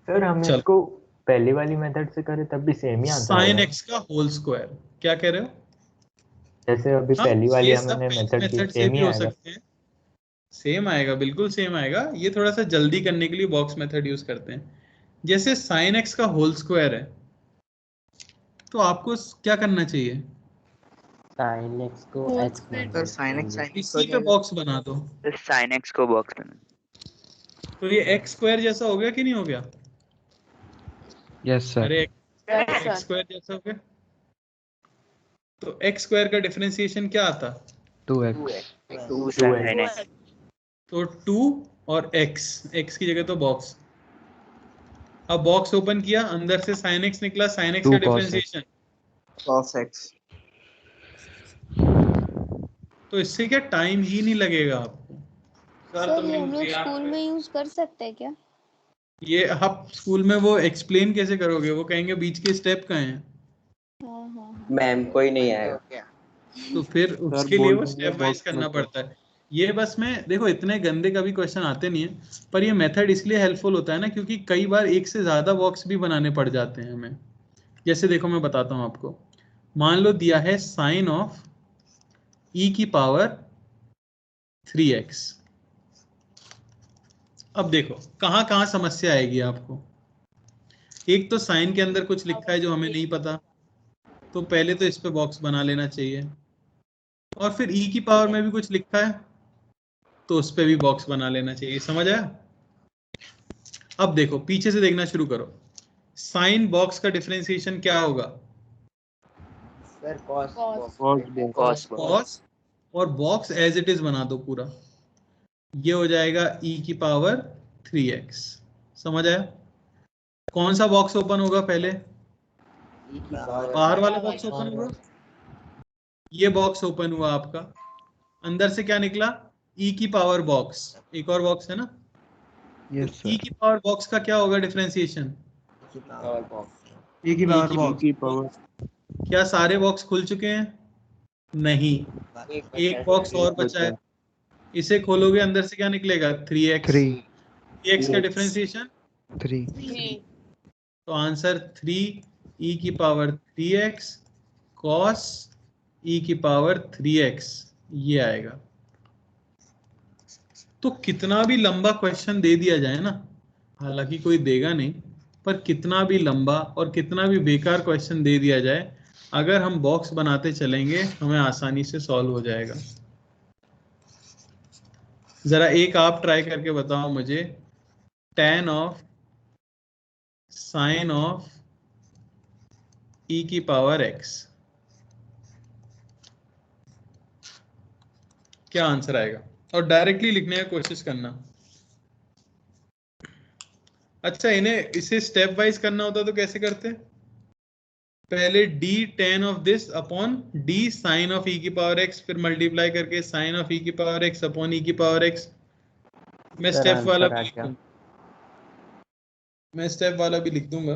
सर हम इसको पहली वाली मेथड से करें तब भी सेम ही आंसर साइन x का होल स्क्वायर, क्या कह रहे हो, जैसे अभी पहली वाली हमने मेथड की सेम ही हो आएगा, सकते हैं, सेम आएगा, बिल्कुल सेम आएगा। ये थोड़ा सा जल्दी करने के लिए बॉक्स मेथड यूज करते हैं। जैसे साइन x का होल स्क्वायर है तो आपको क्या करना चाहिए, sin x को x sin x इसी पे बॉक्स बना दो, sin x को बॉक्स बना, तो ये x स्क्वायर जैसा हो गया कि नहीं हो गया, यस सर, अरे x स्क्वायर जैसा हो गया। तो x स्क्वायर का डिफरेंशिएशन क्या आता, 2x। तो 2 और x की जगह तो बॉक्स। अब बॉक्स ओपन किया, अंदर से sin x निकला, sin x का डिफरेंशिएशन cos x। तो इससे क्या टाइम ही नहीं लगेगा आपको। सर ये हम लोग स्कूल में यूज कर सकते हैं क्या? ये आप स्कूल में वो एक्सप्लेन कैसे करोगे, वो कहेंगे बीच के स्टेप कहाँ हैं, मैम कोई नहीं आएगा, तो फिर उसके लिए वो स्टेप वाइज करना पड़ता है। ये बस में देखो, इतने गंदे कभी क्वेश्चन आते नहीं है, पर ये मेथड इसलिए हेल्पफुल होता है ना, क्योंकि कई बार एक से ज्यादा बॉक्स भी बनाने पड़ जाते हैं हमें। जैसे देखो मैं बताता हूँ आपको, मान लो दिया है साइन ऑफ e की पावर 3x। अब देखो कहाँ कहाँ समस्या आएगी आपको। एक तो साइन के अंदर कुछ लिखा है जो हमें नहीं पता, तो पहले तो इस पे बॉक्स बना लेना चाहिए। और फिर e की पावर में भी कुछ लिखा है, तो उस पे भी बॉक्स बना लेना चाहिए। समझ आया? अब देखो पीछे से देखना शुरू करो। साइन बॉक्स का डिफरेंशिएशन क्या होगा? सर कॉस कॉस और बॉक्स एज इट इज बना दो पूरा, ये हो जाएगा e की पावर 3x। समझ आया? कौन सा बॉक्स ओपन होगा पहले? बाहर वाला बॉक्स ओपन होगा। ये बॉक्स ओपन हुआ आपका, अंदर से क्या निकला? e की पावर बॉक्स, एक और बॉक्स है ना? यस तो e की पावर बॉक्स का क्या होगा डिफरेंशिएशन? e की पावर क्या सारे बॉक्स खुल चुके हैं? नहीं, एक बॉक्स और बचा है। इसे खोलोगे, अंदर से क्या निकलेगा? 3x। 3x का डिफरेंशिएशन 3। तो आंसर 3 e की पावर 3x cos e की पावर 3x ये आएगा। तो कितना भी लंबा क्वेश्चन दे दिया जाए ना, हालांकि कोई देगा नहीं, पर कितना भी लंबा और कितना भी बेकार क्वेश्चन दे दिया जाए, अगर हम बॉक्स बनाते चलेंगे हमें आसानी से सॉल्व हो जाएगा। जरा एक आप ट्राई करके बताओ मुझे, tan of sine of e की पावर x, क्या आंसर आएगा? और डायरेक्टली लिखने की कोशिश करना। अच्छा, इन्हें इसे स्टेप वाइज करना होता तो कैसे करते? पहले d tan of this upon d sine of e की पावर x, फिर मल्टीप्लाई करके साइन ऑफ e की पावर x अपॉन e की पावर x। मैं स्टेप वाला भी लिख दूंगा, मैं स्टेप वाला भी लिख दूंगा।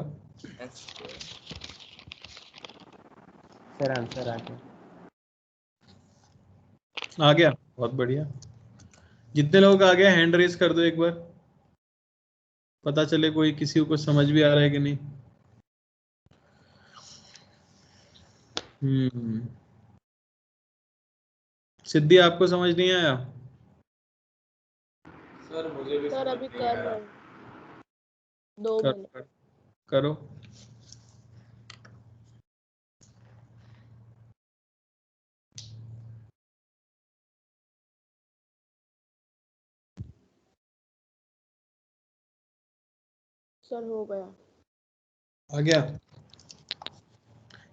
सर आंसर आ गया। आ गया, बहुत बढ़िया। जितने लोग आ गए हैंड रेज कर दो एक बार, पता चले कोई किसी को समझ भी आ रहा है कि नहीं। सिद्धि आपको समझ नहीं आया? सर मुझे भी सर समझ अभी नहीं कर आया। रहे हैं 2 मिनट। करो। सर हो गया। आ गया?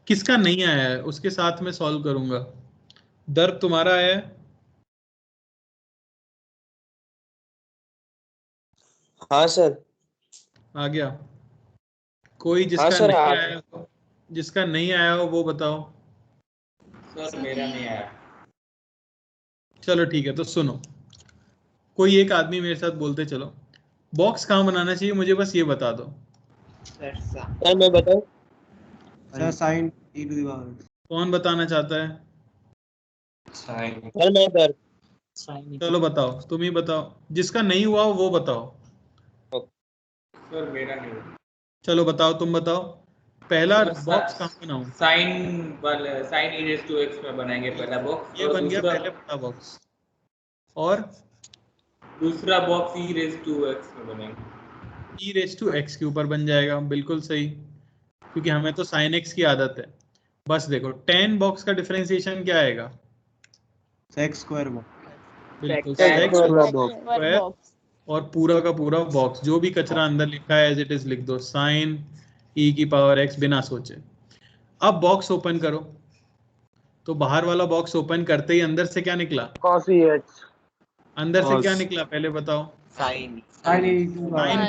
किसका नहीं आया है उसके साथ में सॉल्व करूंगा। दर्द तुम्हारा आया है? हाँ सर। आ गया? कोई हाँ जिसका सर, नहीं आ आया हो, जिसका नहीं आया हो वो बताओ। सर मेरा नहीं आया। चलो ठीक है, तो सुनो, कोई एक आदमी मेरे साथ बोलते चलो, बॉक्स कहाँ बनाना चाहिए मुझे बस ये बता दो। सर मैं बताऊं? Sir sine e to the power. कौन बताना चाहता है? सर मैं सर। चलो बताओ, तुम ही बताओ, जिसका नहीं हुआ हो वो बताओ। सर मेरा नहीं हुआ। चलो बताओ, तुम बताओ, पहला बॉक्स कहाँ बनाऊं? साइन वाला sine e raise to x में बनाएंगे पहला बॉक्स, ये और बन गया दूसरा पहले बड़ा बॉक्स, और दूसरा box e raise to x में बनेगा। e रेज टू x के ऊपर बन जाएगा, बिल्कुल सही, क्योंकि हमें तो साइन x की आदत है। बस देखो tan बॉक्स का डिफरेंशिएशन क्या आएगा? सेक्स स्क्वायर बिल्कुल, sec sec square स्क्वायर और पूरा का पूरा बॉक्स, जो भी कचरा अंदर लिखा है एज इट इज लिख दो, साइन e की पावर x बिना सोचे। अब बॉक्स ओपन करो, तो बाहर वाला बॉक्स ओपन करते ही अंदर से क्या निकला? cos ex अंदर से क्या निकला पहले बताओ? Sine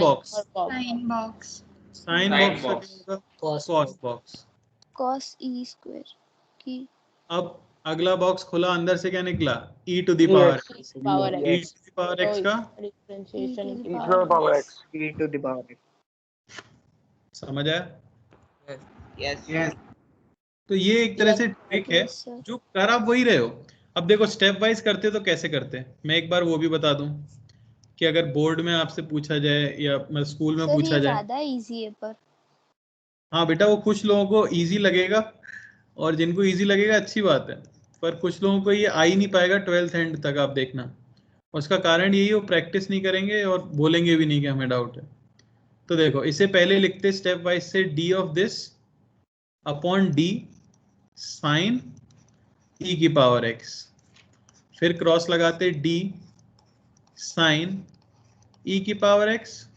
box. Sine box sine box का क्या होगा? Cos box. cos e square की। अब अगला बॉक्स खुला, अंदर से क्या निकला? e to the power x। e to the power x का differentiation e to the power x e to the power x। समझ आया? यस। तो ये एक तरह से ट्रिक है, जो कर आप वही रहे हो। अब देखो स्टेप वाइज करते तो कैसे करते, मैं एक बार वो भी बता दूं कि अगर बोर्ड में आपसे पूछा जाए या स्कूल में पूछा जाए, ज्यादा इजी है पर। हाँ बेटा, वो कुछ लोगों को इजी लगेगा और जिनको इजी लगेगा अच्छी बात है, पर कुछ लोगों को ये आ ही नहीं पाएगा 12th एंड तक, आप देखना। उसका कारण यही, वो प्रैक्टिस नहीं करेंगे और बोलेंगे भी नहीं कि हमें डाउट है। तो देखो, इसे पहले लिखते स्टेप वाइज से, d of this upon d sine e की पावर x, फिर क्रॉस लगाते d साइन ई की power x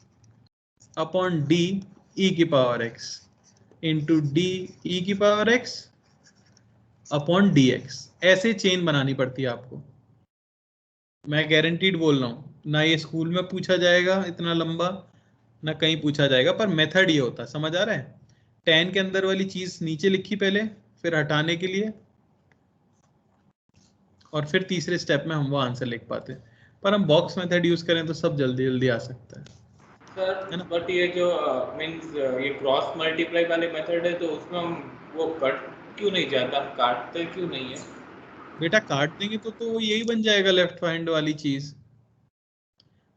upon d e की power x into d e की power x upon d x. ऐसे चेन बनानी पड़ती है आपको, मैं गारंटीड बोल रहा हूँ। ना ये स्कूल में पूछा जाएगा इतना लंबा, ना कहीं पूछा जाएगा, पर मेथड ये होता है, समझ आ रहा है? tan के अंदर वाली चीज नीचे लिखी पहले, फिर हटाने के लिए, और फिर तीसरे स्टेप में हम वो आंसर लिख पाते हैं। पर हम बॉक्स मेथड यूज करें तो सब जल्दी जल्दी आ सकता है। सर बट ये जो मींस ये क्रॉस मल्टीप्लाई वाले मेथड है, तो उसमें हम वो कट क्यों नहीं जाता, काटते क्यों नहीं है? बेटा काट देंगे तो यही बन जाएगा लेफ्ट हैंड वाली चीज।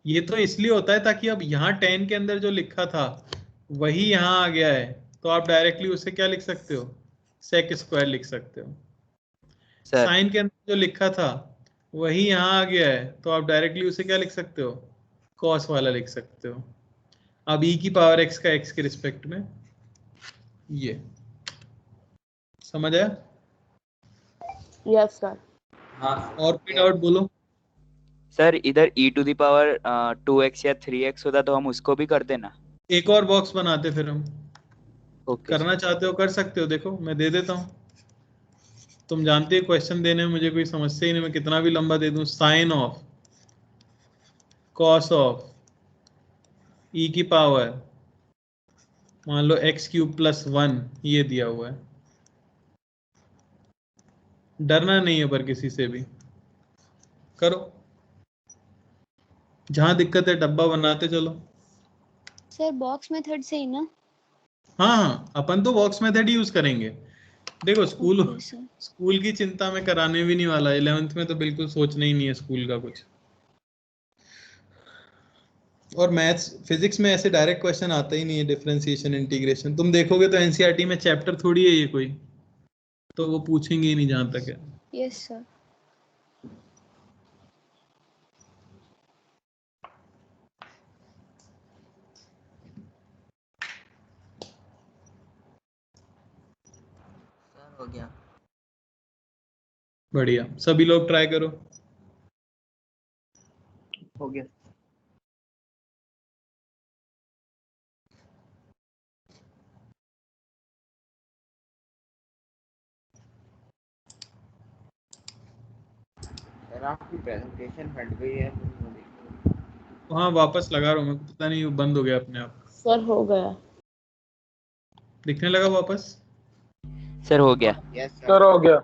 ये तो इसलिए होता है ताकि अब यहाँ 10 के अंदर जो लिखा था वही यहाँ आ गया है, तो आप डायरेक्टली उसे क्या लिख सकते हो, सेक स्क्वायर लिख सकते हो। साइन के अंदर जो लिखा था वही यहाँ आ गया है, तो आप डायरेक्टली उसे क्या लिख सकते हो, कॉस वाला लिख सकते हो। अब e की पावर x का x के रिस्पेक्ट में, ये समझ आया? Yes sir. हाँ और कोई डाउट बोलो। सर इधर e to the power 2x या 3x होता तो हम उसको भी करते ना। एक और बॉक्स बनाते फिर हम। करना चाहते हो कर सकते हो, देखो मैं दे देता हूँ। तुम जानते हो क्वेश्चन देने में मुझे कोई समस्या ही नहीं, मैं कितना भी लंबा दे दूं। Sine of cos of e की पावर मान लो x³ + 1 ये दिया हुआ है। डरना नहीं है पर किसी से भी, करो। जहां दिक्कत है डब्बा बनाते चलो। सर बॉक्स मेथड से ही ना? हाँ अपन तो बॉक्स मेथड यूज करेंगे। देखो स्कूल की चिंता में कराने भी नहीं वाला, 11th में तो बिल्कुल सोचना ही नहीं है स्कूल का कुछ। और मैथ्स फिजिक्स में ऐसे डायरेक्ट क्वेश्चन आता ही नहीं है, डिफरेंशिएशन इंटीग्रेशन। तुम देखोगे तो एनसीईआरटी में चैप्टर थोड़ी है ये कोई, तो वो पूछेंगे ही नहीं जहां तक है। Yes sir. हो गया। बढ़िया, सभी लोग ट्राई करो। हो गया। सर आपकी प्रेजेंटेशन हट गई है। हाँ वापस लगा रहा हूँ मैं, पता नहीं बंद हो गया अपने आप। सर हो गया। दिखने लगा वापस? सर हो गया। सर हो गया।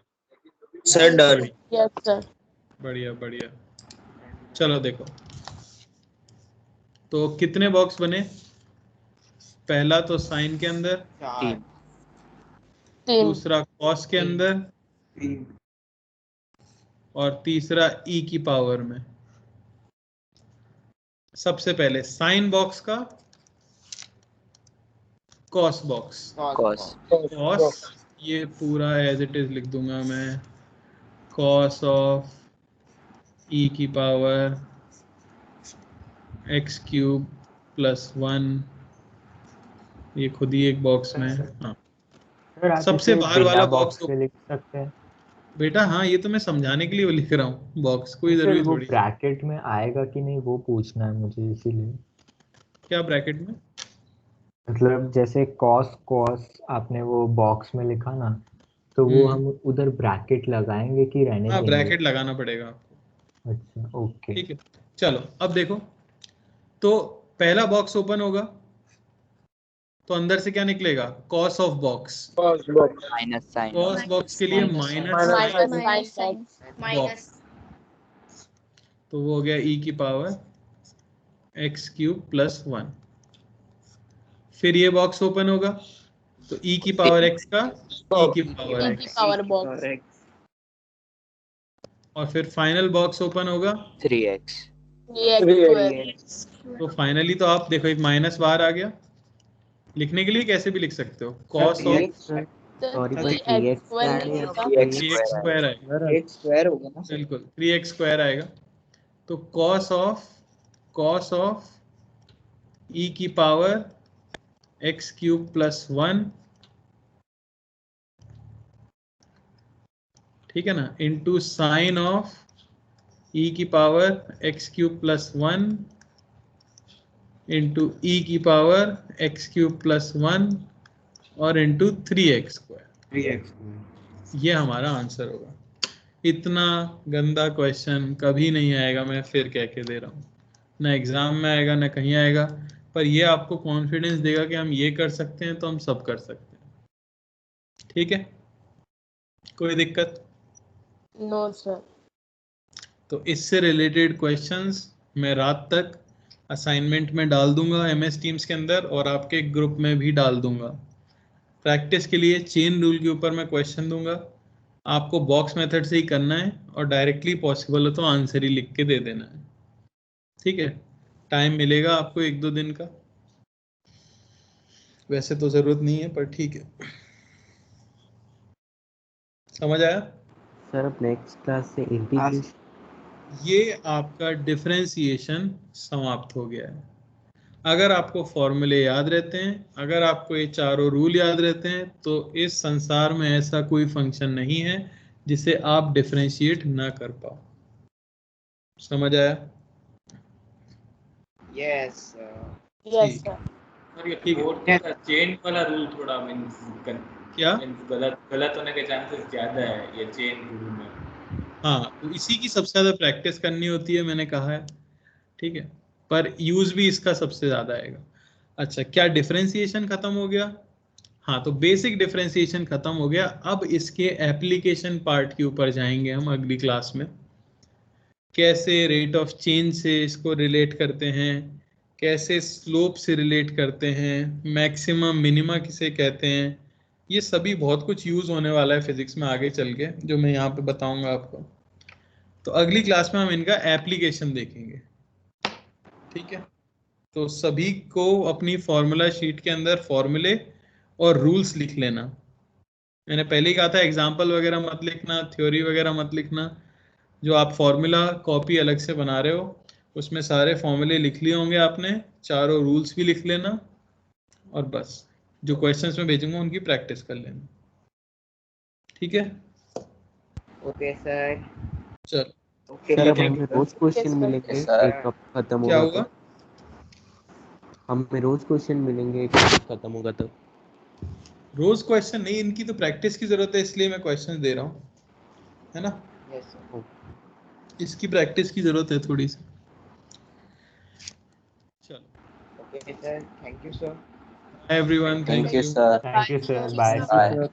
Sir done. Yes sir. बढ़िया बढ़िया। चलो देखो, तो कितने बॉक्स बने? पहला तो साइन के अंदर, 3, दूसरा कॉस के अंदर, और तीसरा e की पावर में। सबसे पहले साइन बॉक्स का कॉस बॉक्स। कॉस ये पूरा एज इट इज लिख दूंगा मैं, कॉस ऑफ e की पावर x³ + 1, ये खुद ही एक बॉक्स में। हाँ सबसे बाहर वाला बॉक्स लिख सकते हैं बेटा। हाँ ये तो मैं समझाने के लिए लिख रहा हूँ बॉक्स, कोई सर, जरूरी वो थोड़ी। ब्रैकेट में आएगा कि नहीं वो पूछना है मुझे, इसीलिए। क्या ब्रैकेट में? मतलब जैसे कॉस आपने वो बॉक्स में लिखा ना, तो वो हम उधर ब्रैकेट लगाएंगे कि रहने हाँ देंगे? ब्रैकेट लगाना पड़ेगा आपको। अच्छा ओके ठीक है चलो अब देखो, तो पहला बॉक्स ओपन होगा तो अंदर से क्या निकलेगा, cos of box. Minus sine. Cos box के लिए माइनस बॉक्स, तो वो हो गया e की पावर x³ + 1। फिर ये बॉक्स ओपन होगा तो e की पावर x का e की पावर x, और फिर फाइनल बॉक्स ओपन होगा 3x। तो फाइनली तो आप देखो एक माइनस बाहर आ गया। लिखने के लिए कैसे भी लिख सकते हो, कॉस ऑफ 3x² होगा ना? बिल्कुल 3x² आएगा। तो कॉस ऑफ e की पावर x³ + 1, ठीक है ना, इंटू साइन ऑफ e की power x cube plus 1 into e की पावर x क्यूब प्लस 1 और इंटू 3x स्क्वायर। ये हमारा आंसर होगा। इतना गंदा क्वेश्चन कभी नहीं आएगा, मैं फिर कह के दे रहा हूँ, ना एग्जाम में आएगा ना कहीं आएगा, पर ये आपको कॉन्फिडेंस देगा कि हम ये कर सकते हैं तो हम सब कर सकते हैं। ठीक है, कोई दिक्कत? No sir. तो इससे रिलेटेड क्वेश्चंस मैं रात तक असाइनमेंट में डाल दूंगा MS टीम्स के अंदर, और आपके ग्रुप में भी डाल दूंगा। प्रैक्टिस के लिए चेन रूल के ऊपर मैं क्वेश्चन दूंगा, आपको बॉक्स मेथड से ही करना है और डायरेक्टली पॉसिबल हो तो आंसर ही लिख के दे देना है। ठीक है, टाइम मिलेगा आपको 1-2 दिन का, वैसे तो जरूरत नहीं है पर ठीक है। समझ आया? सर अब नेक्स्ट क्लास से इंटीग्रेशन। ये आपका डिफरेंशिएशन समाप्त हो गया है। अगर आपको फॉर्मूले याद रहते हैं, अगर आपको ये चारों रूल याद रहते हैं, तो इस संसार में ऐसा कोई फंक्शन नहीं है जिसे आप डिफरेंशिएट ना कर पाओ। समझ आया? Yes yes sir. और ये फोर्थ का चेन वाला रूल थोड़ा मींस क्या गलत होने के चांसेस ज्यादा है ये चेन रूल में। हाँ, तो इसी की सबसे ज्यादा प्रैक्टिस करनी होती है, मैंने कहा है। ठीक है, पर यूज भी इसका सबसे ज्यादा आएगा। अच्छा, क्या डिफरेंशिएशन खत्म हो गया? हाँ, तो बेसिक डिफरेंशिएशन खत्म हो गया। अब इसके एप्लीकेशन पार्ट के ऊपर जाएंगे हम अगली क्लास में। कैसे रेट ऑफ चेंज से इसको रिलेट करते हैं, कैसे स्लोप से रिलेट करते हैं, मैक्सिमम मिनिमा किसे कहते हैं, ये सभी बहुत कुछ यूज होने वाला है फिजिक्स में आगे चल के, जो मैं यहाँ पे बताऊंगा आपको। तो अगली क्लास में हम इनका एप्लीकेशन देखेंगे। ठीक है, तो सभी को अपनी फॉर्मूला शीट के अंदर फॉर्मूले और रूल्स लिख लेना। मैंने पहले ही कहा था एग्जाम्पल वगैरह मत लिखना, थ्योरी वगैरह मत लिखना। जो आप फॉर्मूला कॉपी अलग से बना रहे हो उसमें सारे फॉर्मूले लिख लिए होंगे आपने, चारों रूल्स भी लिख लेना, और बस जो क्वेश्चंस में भेजूंगा उनकी प्रैक्टिस कर लेना। ठीक है, ओके सर। चलो सर अब हमें रोज क्वेश्चन मिलेंगे एक कब खत्म क्या होगा होगा? हमें रोज क्वेश्चन मिलेंगे एक कब खत्म होगा तब। रोज क्वेश्चन नहीं, इनकी तो प्रैक्टिस की जरूरत है, इसलिए मैं क्वेश्चन दे रहा हूँ, है ना। Yes sir. इसकी प्रैक्टिस की जरूरत है थोड़ी सी। चलो okay sir, thank you sir. Everyone, thank you sir. Thank you sir, bye bye sir.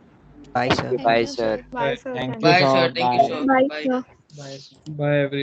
Bye sir. Bye sir. Bye sir. Bye sir, thank you sir, bye sir. Bye every